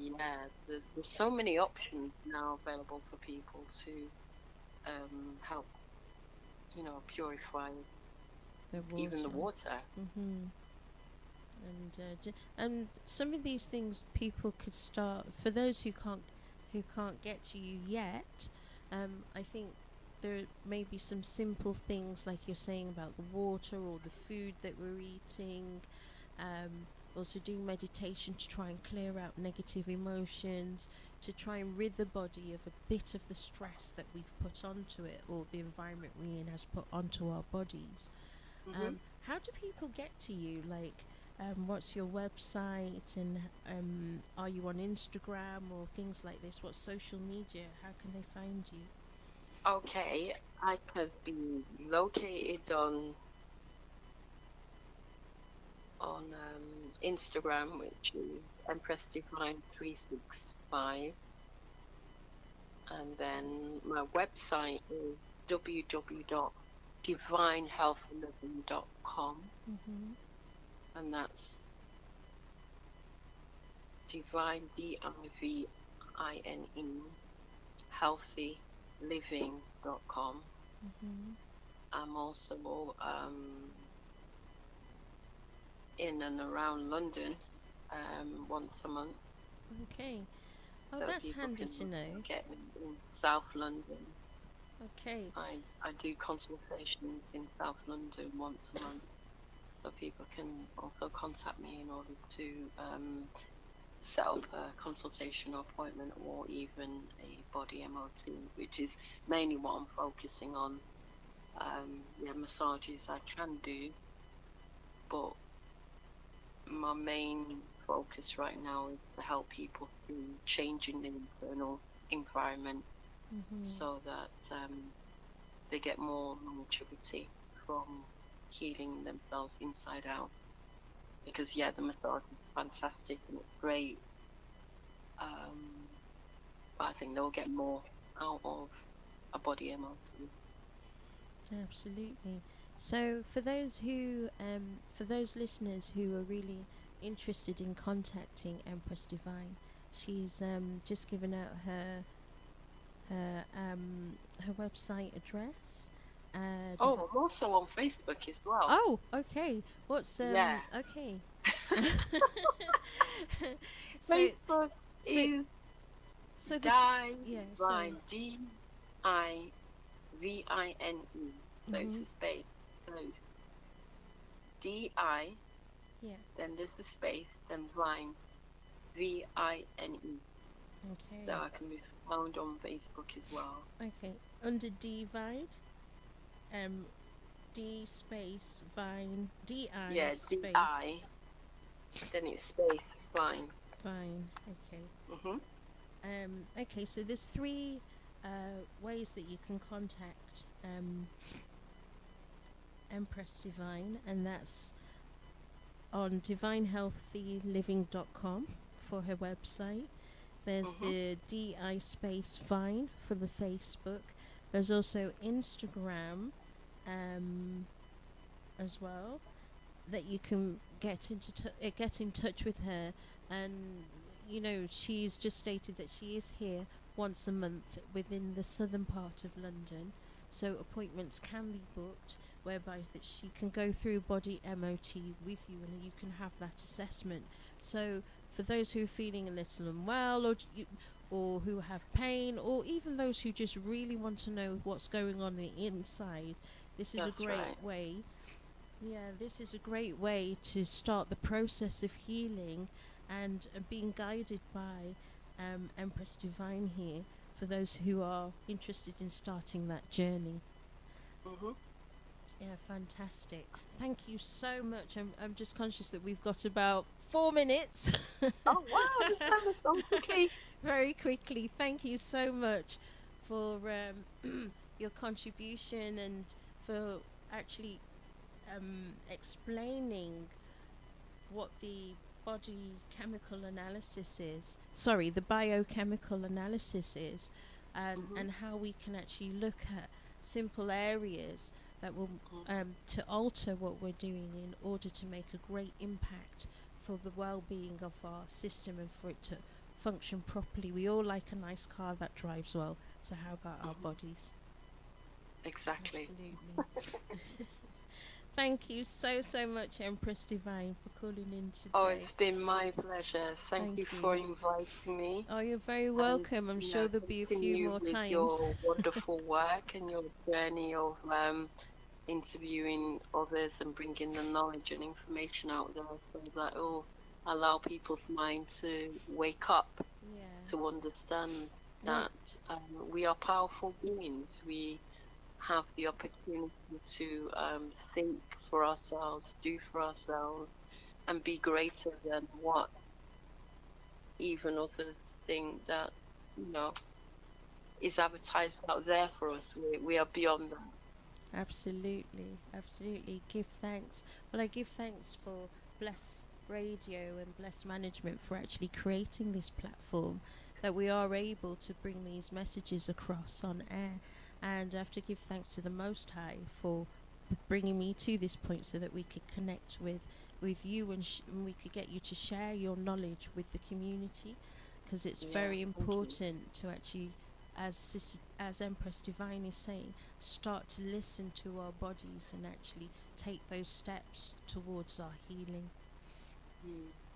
there's so many options now available for people to help purify even the water. And some of these things people could start, for those who can't get to you yet. I think there may be some simple things like you're saying about the water or the food that we're eating. Also doing meditation to try and clear out negative emotions, to try and rid the body of a bit of the stress that we've put onto it, or the environment we're in has put onto our bodies. How do people get to you? Like, what's your website, and are you on Instagram or things like this? What's social media? How can they find you? Okay, I could be located on Instagram, which is Empress Divine 365, and then my website is www.divinehealthliving.com, and that's Divine, Divine, healthyliving.com. I'm also in and around London once a month. Okay. Oh, So that's people handy can to know. get me in South London. Okay. I do consultations in South London once a month. So people can also contact me in order to set up a consultation appointment or even a body MOT, which is mainly what I'm focusing on. Massages I can do, but my main focus right now is to help people through changing the internal environment so that they get more longevity from healing themselves inside out. Because the massage is fantastic and it's great, but I think they'll get more out of a body MOT. Absolutely. So for those listeners who are really interested in contacting Empress Divine, she's just given out her website address. I'm also on Facebook as well. Oh, okay. What's okay. Facebook is Divine, Divine. So it's a space. So it's DI. Yeah. Then there's the space. Then Vine, VINE. Okay. So I can be found on Facebook as well. Okay. Under Divine, D space Vine, DI space. DI. Then it's space Vine. Vine. Okay. Okay. So there's 3 ways that you can contact Empress Divine, and that's on divinehealthyliving.com for her website. There's the DI space Vine for the Facebook. There's also Instagram as well that you can get in touch with her. And she's just stated that she is here once a month within the southern part of London, so appointments can be booked whereby that she can go through body MOT with you and you can have that assessment. So for those who are feeling a little unwell or who have pain, or even those who just really want to know what's going on the inside, this is a great way. Yeah, this is a great way to start the process of healing and being guided by Empress Divine here for those who are interested in starting that journey. Yeah, fantastic. Thank you so much. I'm just conscious that we've got about 4 minutes. Oh wow, this time is so quickly. Very quickly. Thank you so much for your contribution and for actually explaining what the biochemical analysis is, and how we can actually look at simple areas that will to alter what we're doing in order to make a great impact for the well-being of our system and for it to function properly. We all like a nice car that drives well, so how about our bodies? Exactly. Absolutely. Thank you so much, Empress Divine, for calling in today. Oh, it's been my pleasure. Thank you for inviting me. Oh, you're very welcome. I'm sure there'll be a few more times. Your wonderful work and your journey of interviewing others and bringing the knowledge and information out there so that will allow people's mind to wake up, to understand that we are powerful beings. We have the opportunity to think for ourselves, do for ourselves, and be greater than what even others think that is advertised out there for us. We are beyond that. Absolutely. Give thanks. Well, I give thanks for Bless Radio and Bless Management for actually creating this platform that we are able to bring these messages across on air. And I have to give thanks to the Most High for bringing me to this point so that we could connect with with you, and we could get you to share your knowledge with the community, because it's very important to actually, as Empress Divine is saying, start to listen to our bodies and actually take those steps towards our healing.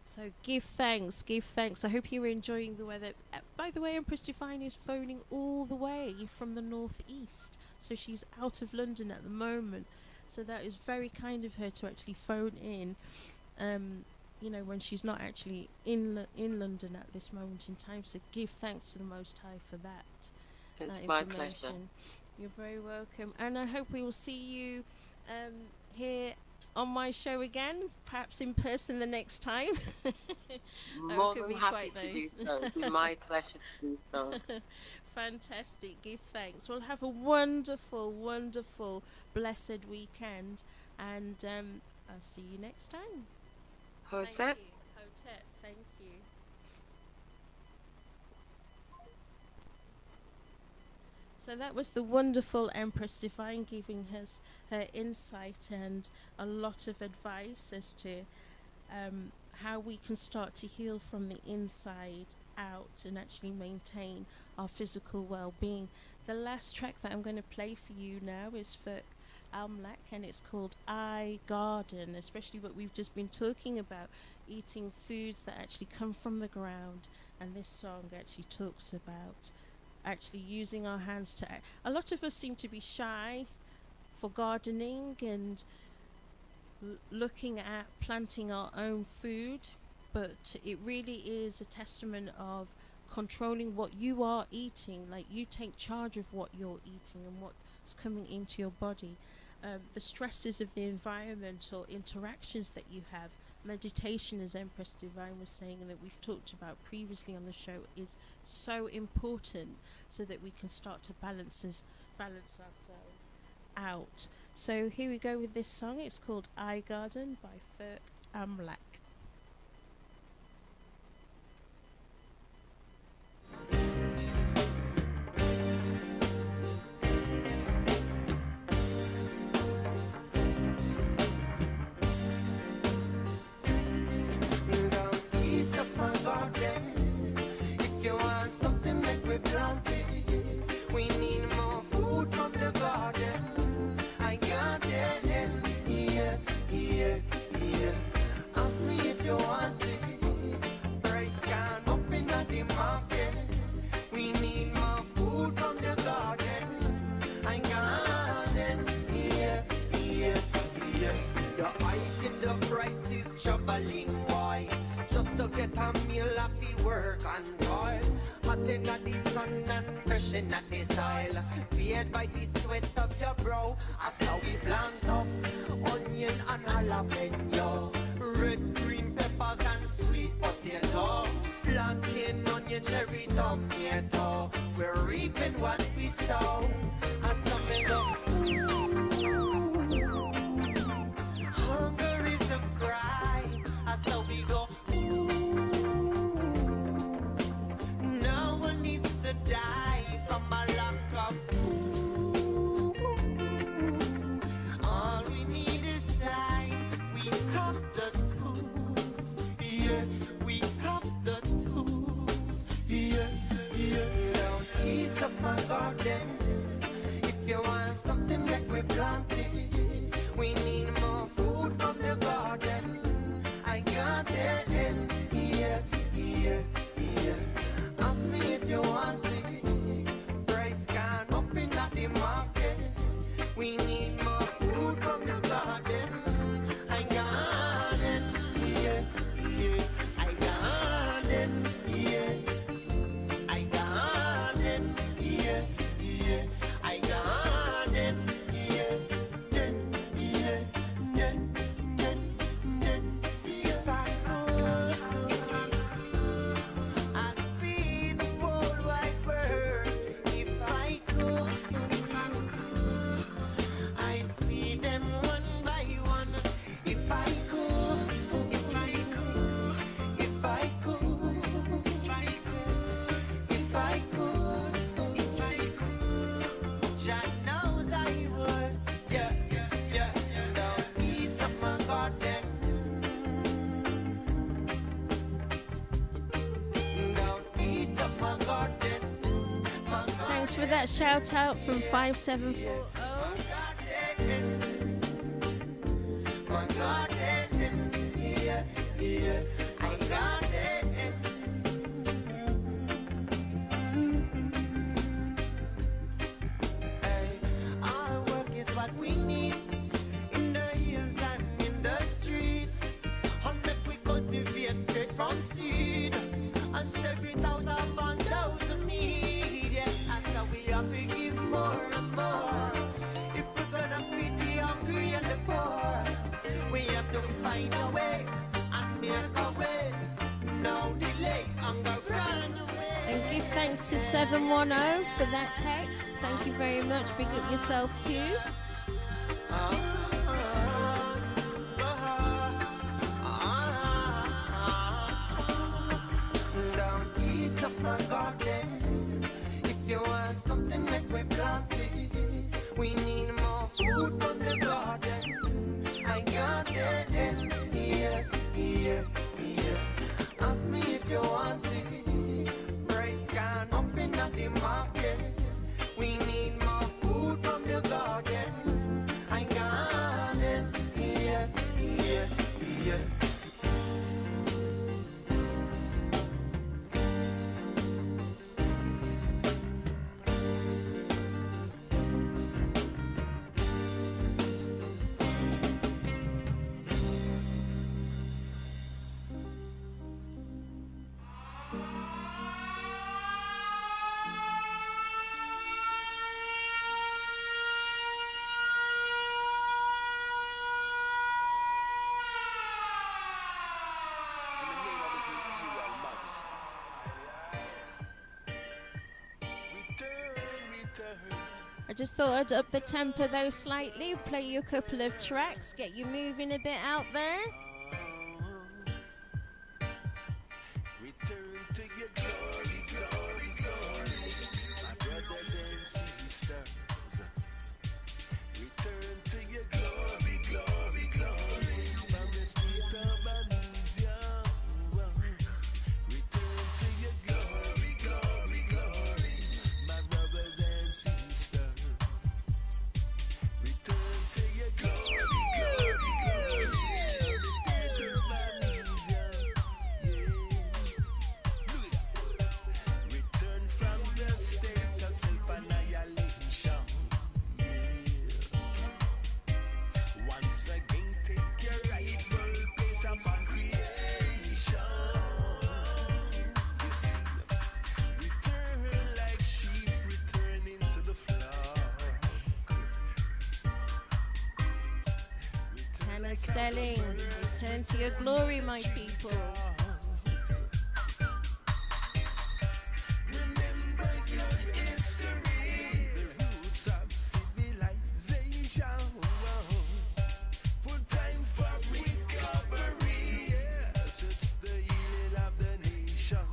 So give thanks, give thanks. I hope you're enjoying the weather. By the way, Empress Divine is phoning all the way from the northeast, so she's out of London at the moment. So that is very kind of her to actually phone in, you know, when she's not actually in London at this moment in time. So give thanks to the Most High for that. It's my pleasure. You're very welcome, and I hope we will see you here on my show again, perhaps in person the next time. More than happy to do so. It's my pleasure to do so. Fantastic. Give thanks. Well, have a wonderful, wonderful, blessed weekend, and I'll see you next time. Hotep. Thank you. Hotep. Thank you. So that was the wonderful Empress Divine giving us her insight and a lot of advice as to how we can start to heal from the inside out and actually maintain our physical well-being. The last track that I'm going to play for you now is for Amlak, and it's called I Garden, especially what we've just been talking about, eating foods that actually come from the ground. And this song actually talks about actually using our hands to act. A lot of us seem to be shy for gardening and looking at planting our own food, but it really is a testament of controlling what you are eating. Like, you take charge of what you're eating and what's coming into your body. The stresses of the environment or interactions that you have. Meditation, as Empress Divine was saying, and that we've talked about previously on the show, is so important so that we can start to balance ourselves out. So here we go with this song. It's called I Garden by Ferk Amlak. We need more food from the garden. I got it, yeah, yeah, yeah. Ask me if you want it. Price can up in the market. We need more food from the garden. I got it, yeah, yeah, yeah. The hike in the price is troubling, boy. Just to get a meal, I feel work and toil. Hot in the sun and fresh in the soil. Feared by the sweat of your brow. That's how we plant up onion and jalapeno, red, green peppers and sweet potato, plantain, onion, cherry, tomato. We're reaping what we sow. And something up. Hunger is a cry. That's how we go. Die from a lack of food. All we need is time. We have the tools. Yeah, we have the tools. Yeah, yeah. Don't eat up my garden. If you want something that we planted, we need more food from the garden. I got it. Yeah, yeah, yeah. Ask me if you want it. Price can up in the market. We need more food from the garden. I got it, yeah, yeah. I got it, yeah. I got it, yeah, yeah. for that shout out from 5740. Our work is what we need in the hills and in the streets. And make we cultivate straight from seed and share it out upon those who need. Yes, after we have to give more and more. If we're gonna feed the hungry and the poor, we have to find a way and make a way. No delay, hunger run away. And give thanks to 710 for that text. Thank you very much. Big up yourself too. Don't eat up my garden. If you want something, make we plant it. We need more food from the garden. I got it. Here, here, here. Ask me if you want it. Price can up in the market. We need more food from the garden. I got it. Here, here, here. In the name of His Imperial Majesty. Return. I just thought I'd up the tempo though slightly, play you a couple of tracks, get you moving a bit out there. Return to your glory, glory, glory. My brothers and sisters. Return to your glory, glory, glory. From the state of amnesia. Return to your glory, glory, glory. My brothers and sisters. Return to your glory, glory, glory. From the state of amnesia. Return from the state of self-annihilation. Once again, take your rightful place upon creation. You see, return like sheep returning to the flock. Hannah Stelling, return to your glory, my people. Remember your history, the roots of civilization. Full time for recovery, yes, it's the healing of the nation.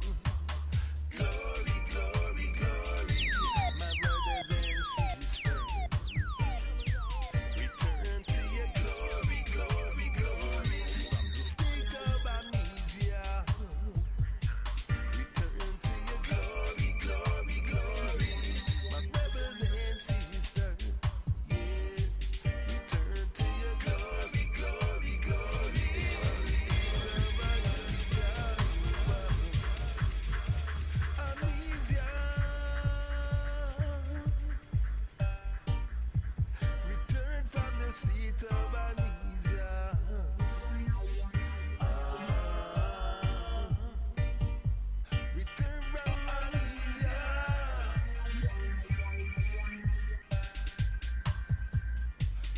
Glory, glory, glory, my brothers and sisters. Return to your glory, glory, glory, from the state of amnesia. Return to your glory, glory, glory, my brothers and sisters. Yeah, return to your glory, glory, glory, from the state of amnesia. Return from the state of amnesia. Return from amnesia.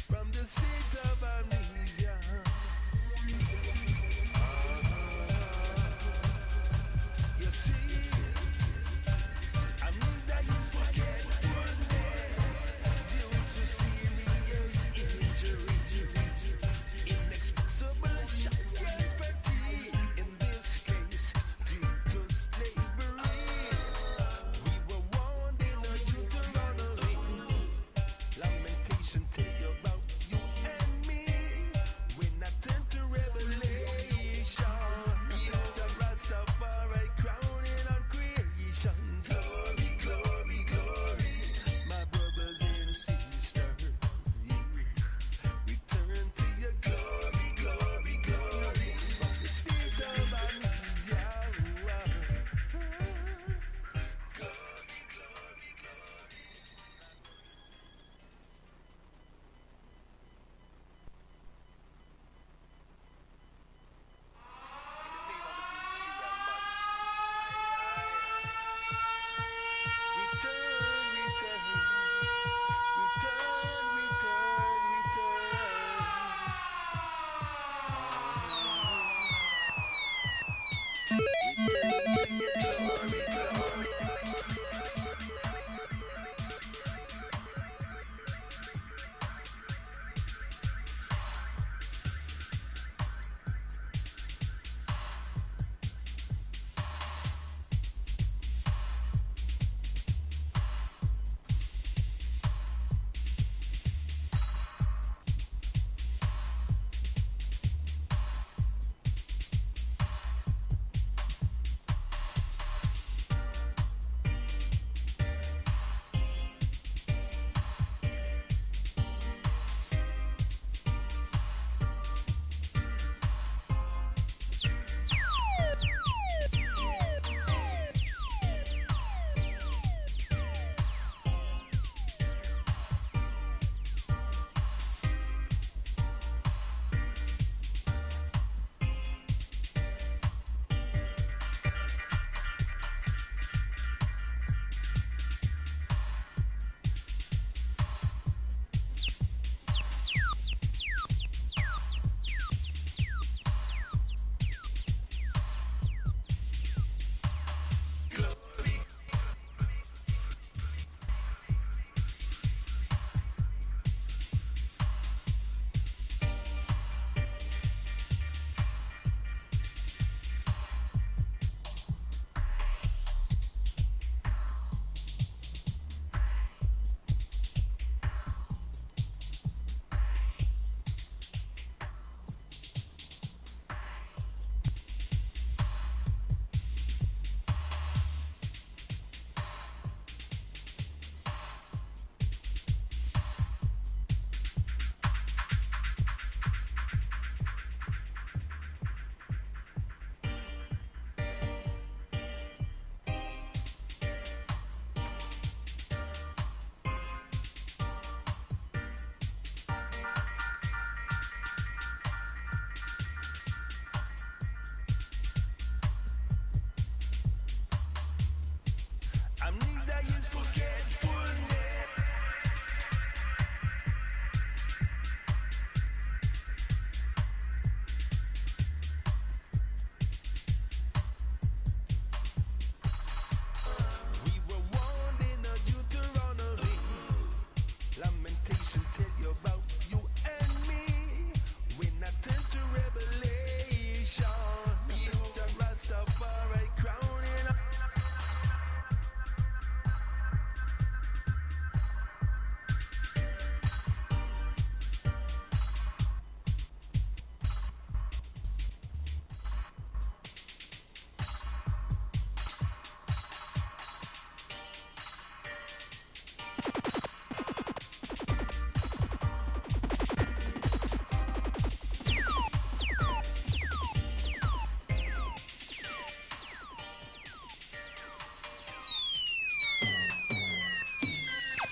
From the state of amnesia. You see, amnesia is forgetfulness due to serious injury.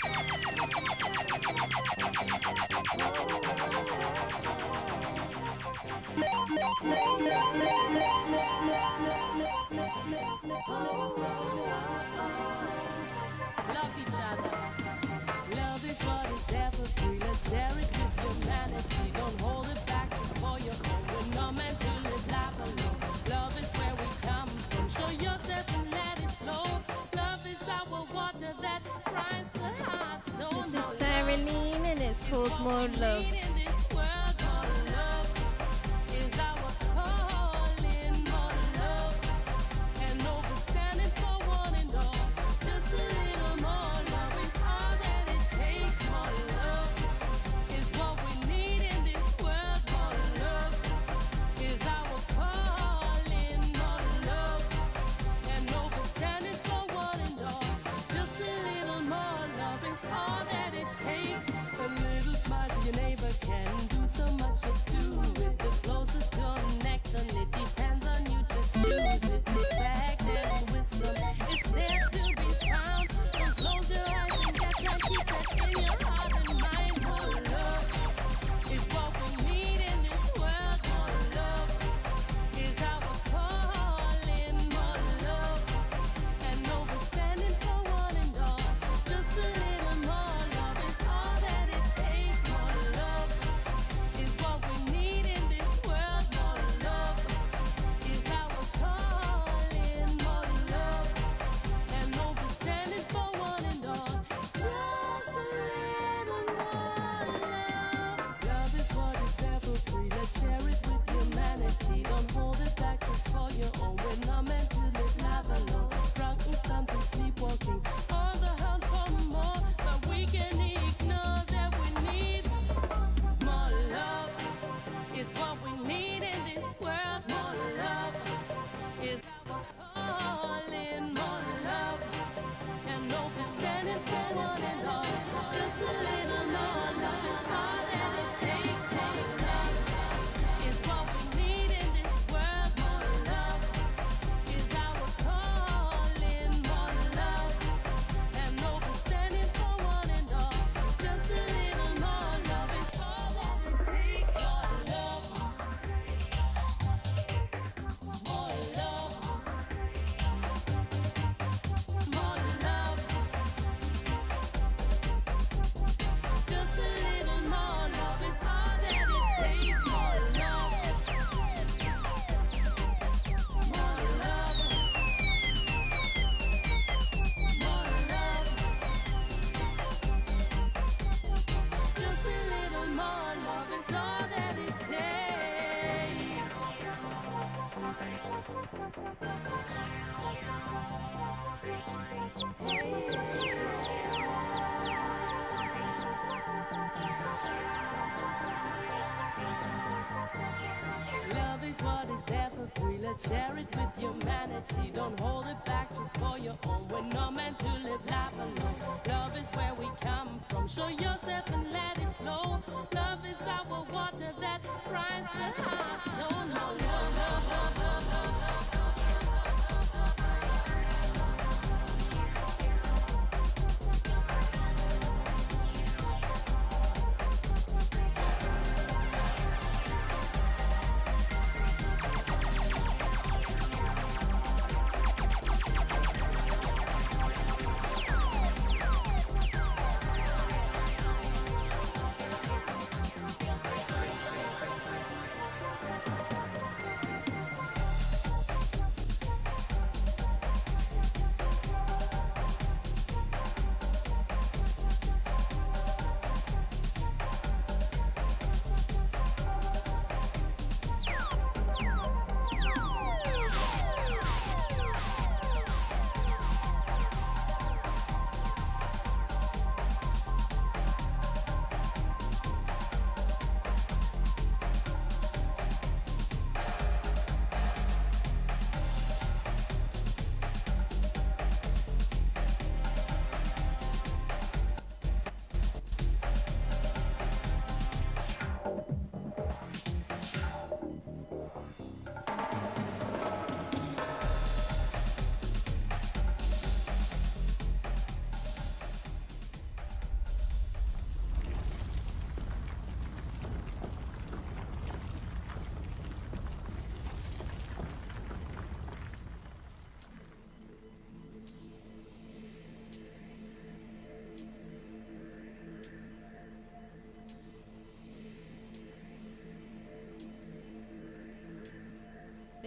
Love each other. Love is what is there for free. Let's share it with humanity. Don't hold it back just for your own. We're not meant to live life alone. Love is where we come from. Show yourself and let it flow. Love is our water that grinds the hearts. This is Sarah Lean and it's called More Love. Love is what is there for free. Let's share it with humanity. Don't hold it back just for your own. We're not meant to live life alone. Love is where we come from. Show yourself and let it flow. Love is our water that grinds the hearts. Don't know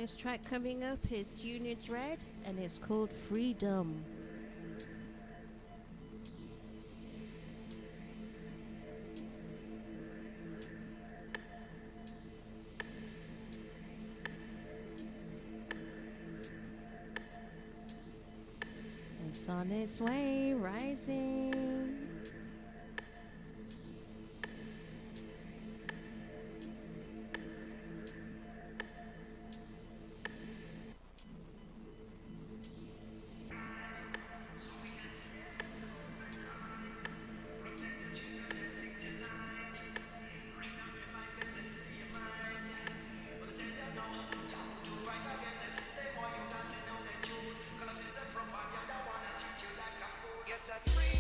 next track coming up is Junior Dread, and it's called Freedom. It's on its way, rising. Get that freedom.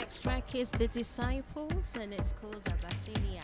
next track is The Disciples, and it's called Abyssinia.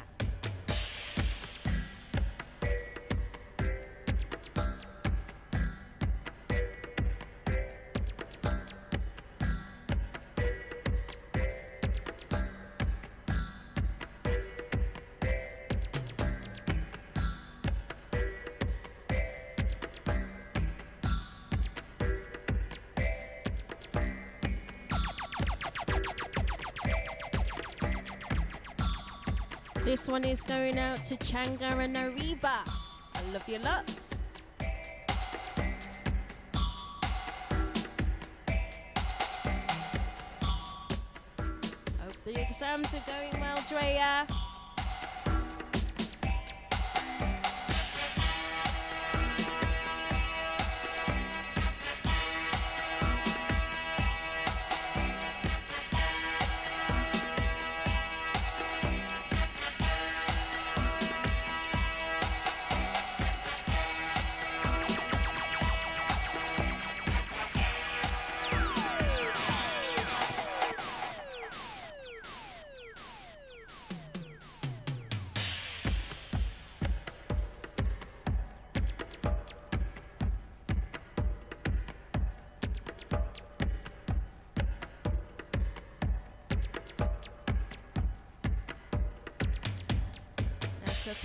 This one is going out to Changa and Ariba. I love you lots. Hope the exams are going well, Drea.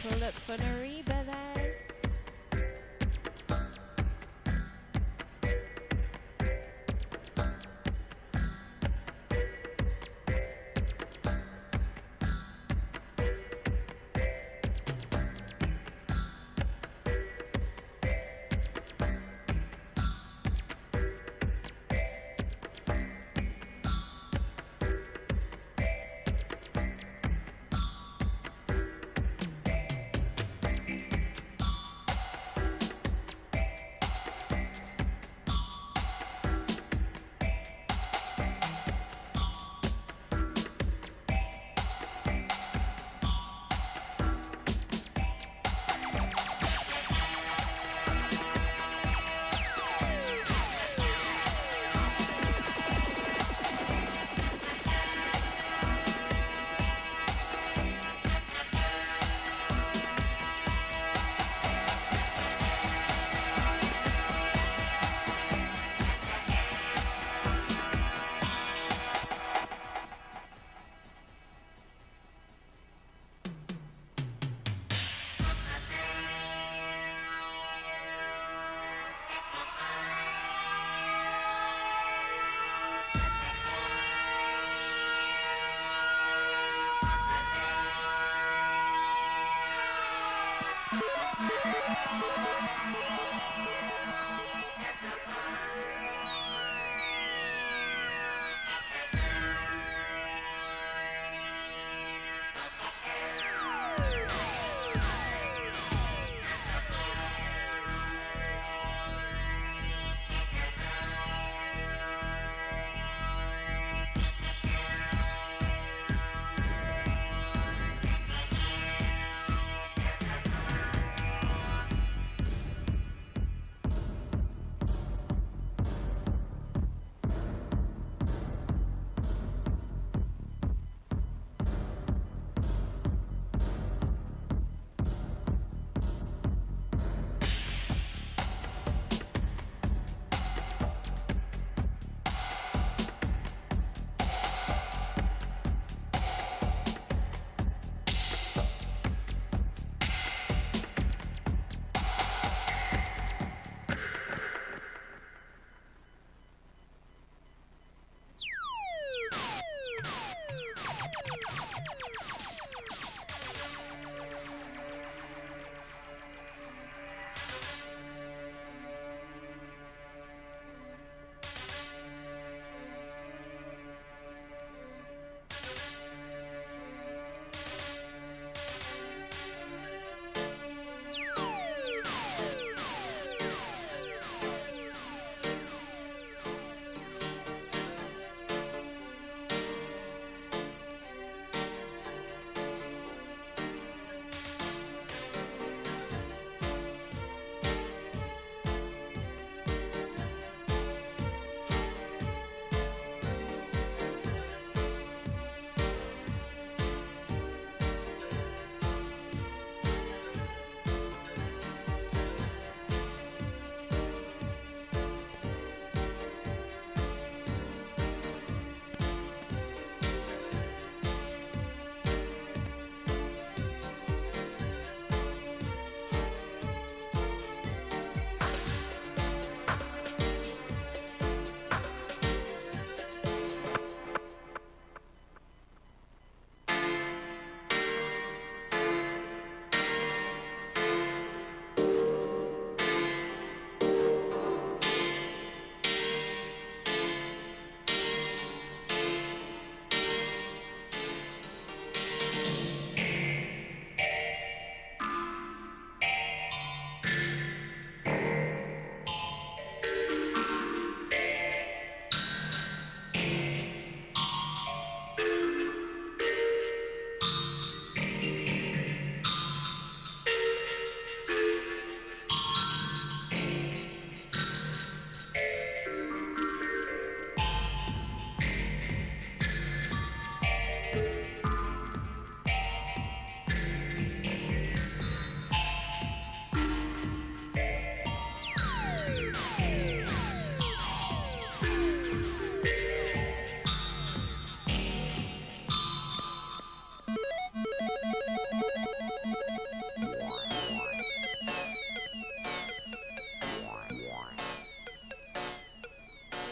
Pull up for Nariba there.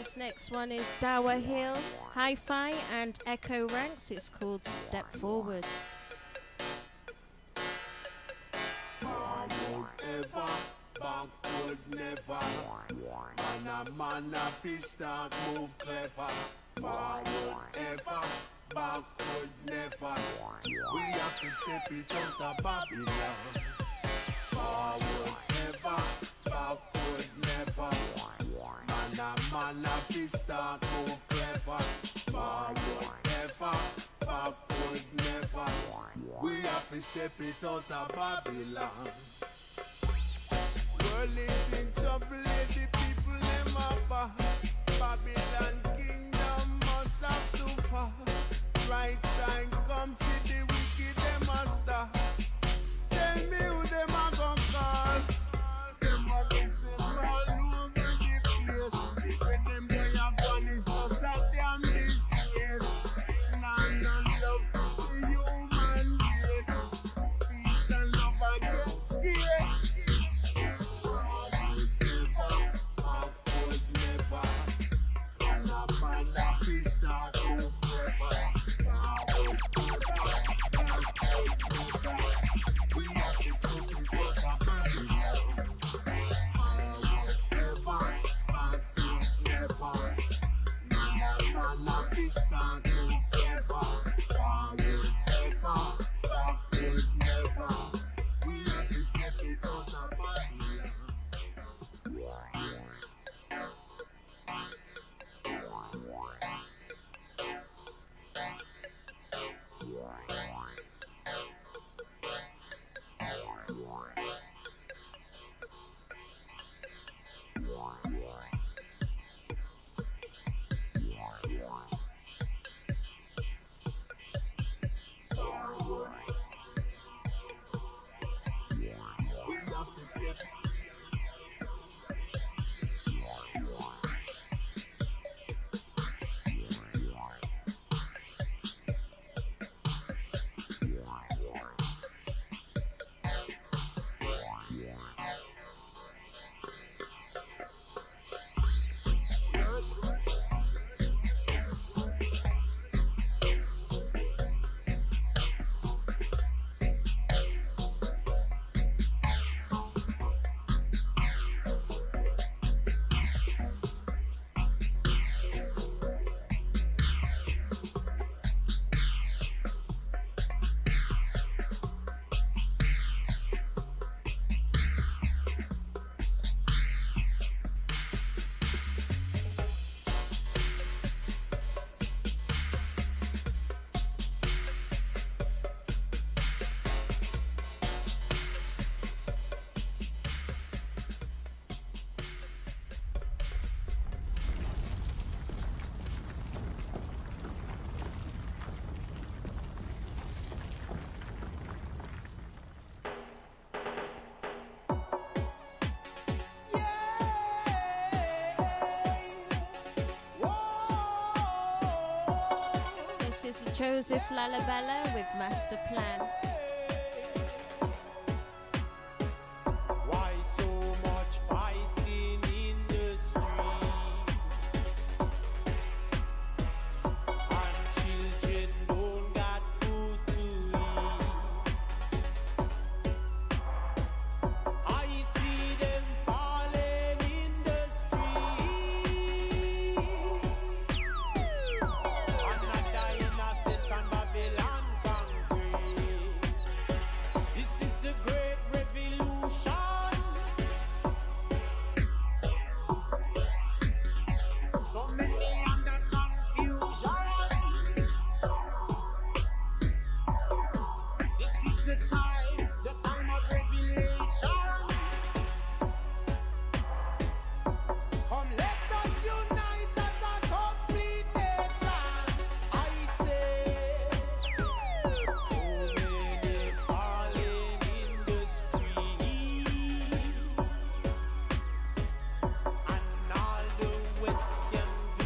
This next one is Dower Hill, Hi-Fi and Echo Ranks. It's called Step Forward. Forward ever, backward never. Man a fi start move clever. Forward ever, backward never. We have to step it out of Babylon. Forward ever, backward never. Man a fi start move clever. Forward ever, backward never. We have to step it out of Babylon. World is in trouble, the people them up. Babylon kingdom must have to fall. Right time come, see the wicked them a stop. Tell me who them a gon' call. Them a missing all over the place. When them boy a gone, it's just a damn disgrace. None love for the human race. Peace and love against grace. This is Joseph Lalabella with Master Plan. Why so much fighting in the street? And children don't got food to eat. I see them falling in the streets. Another innocent from Babylon concrete. This is the great revolution. So many under confusion. This is the time of revelation. Come, let us unite as a complete nation. I say, so many falling in the street, and all the West can do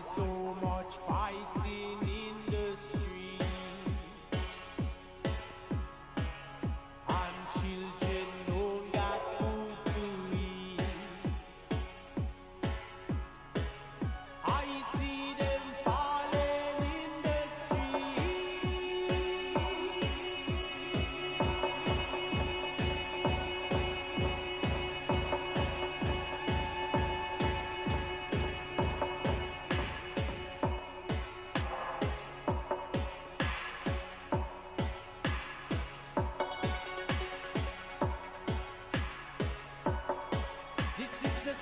so much fighting in the street? And children don't got food to eat. I see them falling in the This is the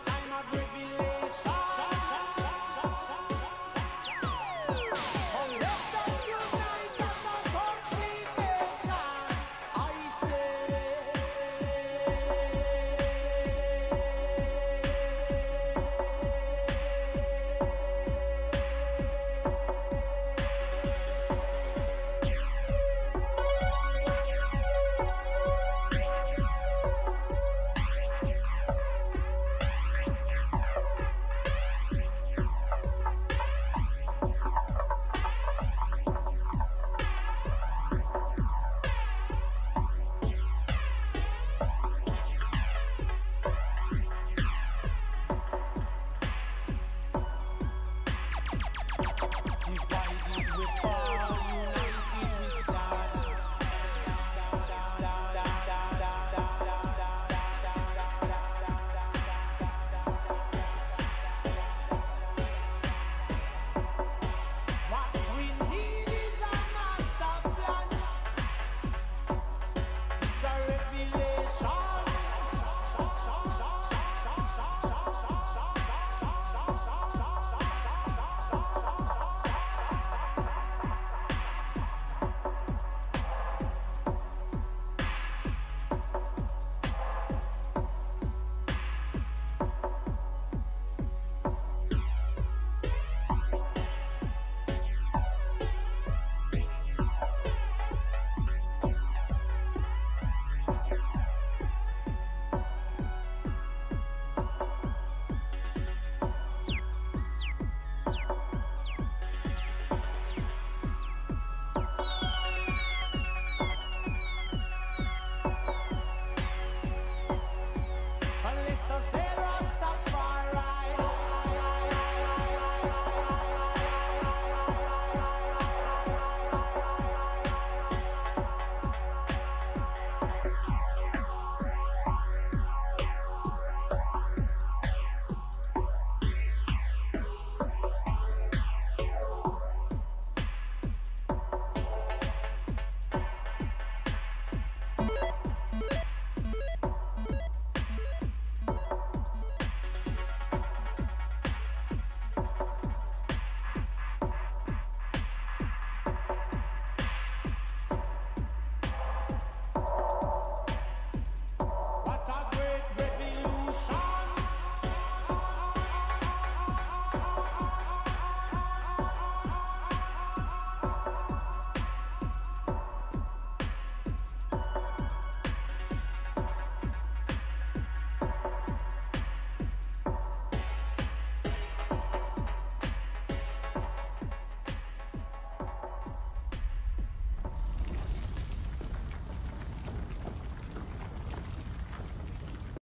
time of revelation. Oh, let us unite as a complete nation. I divided with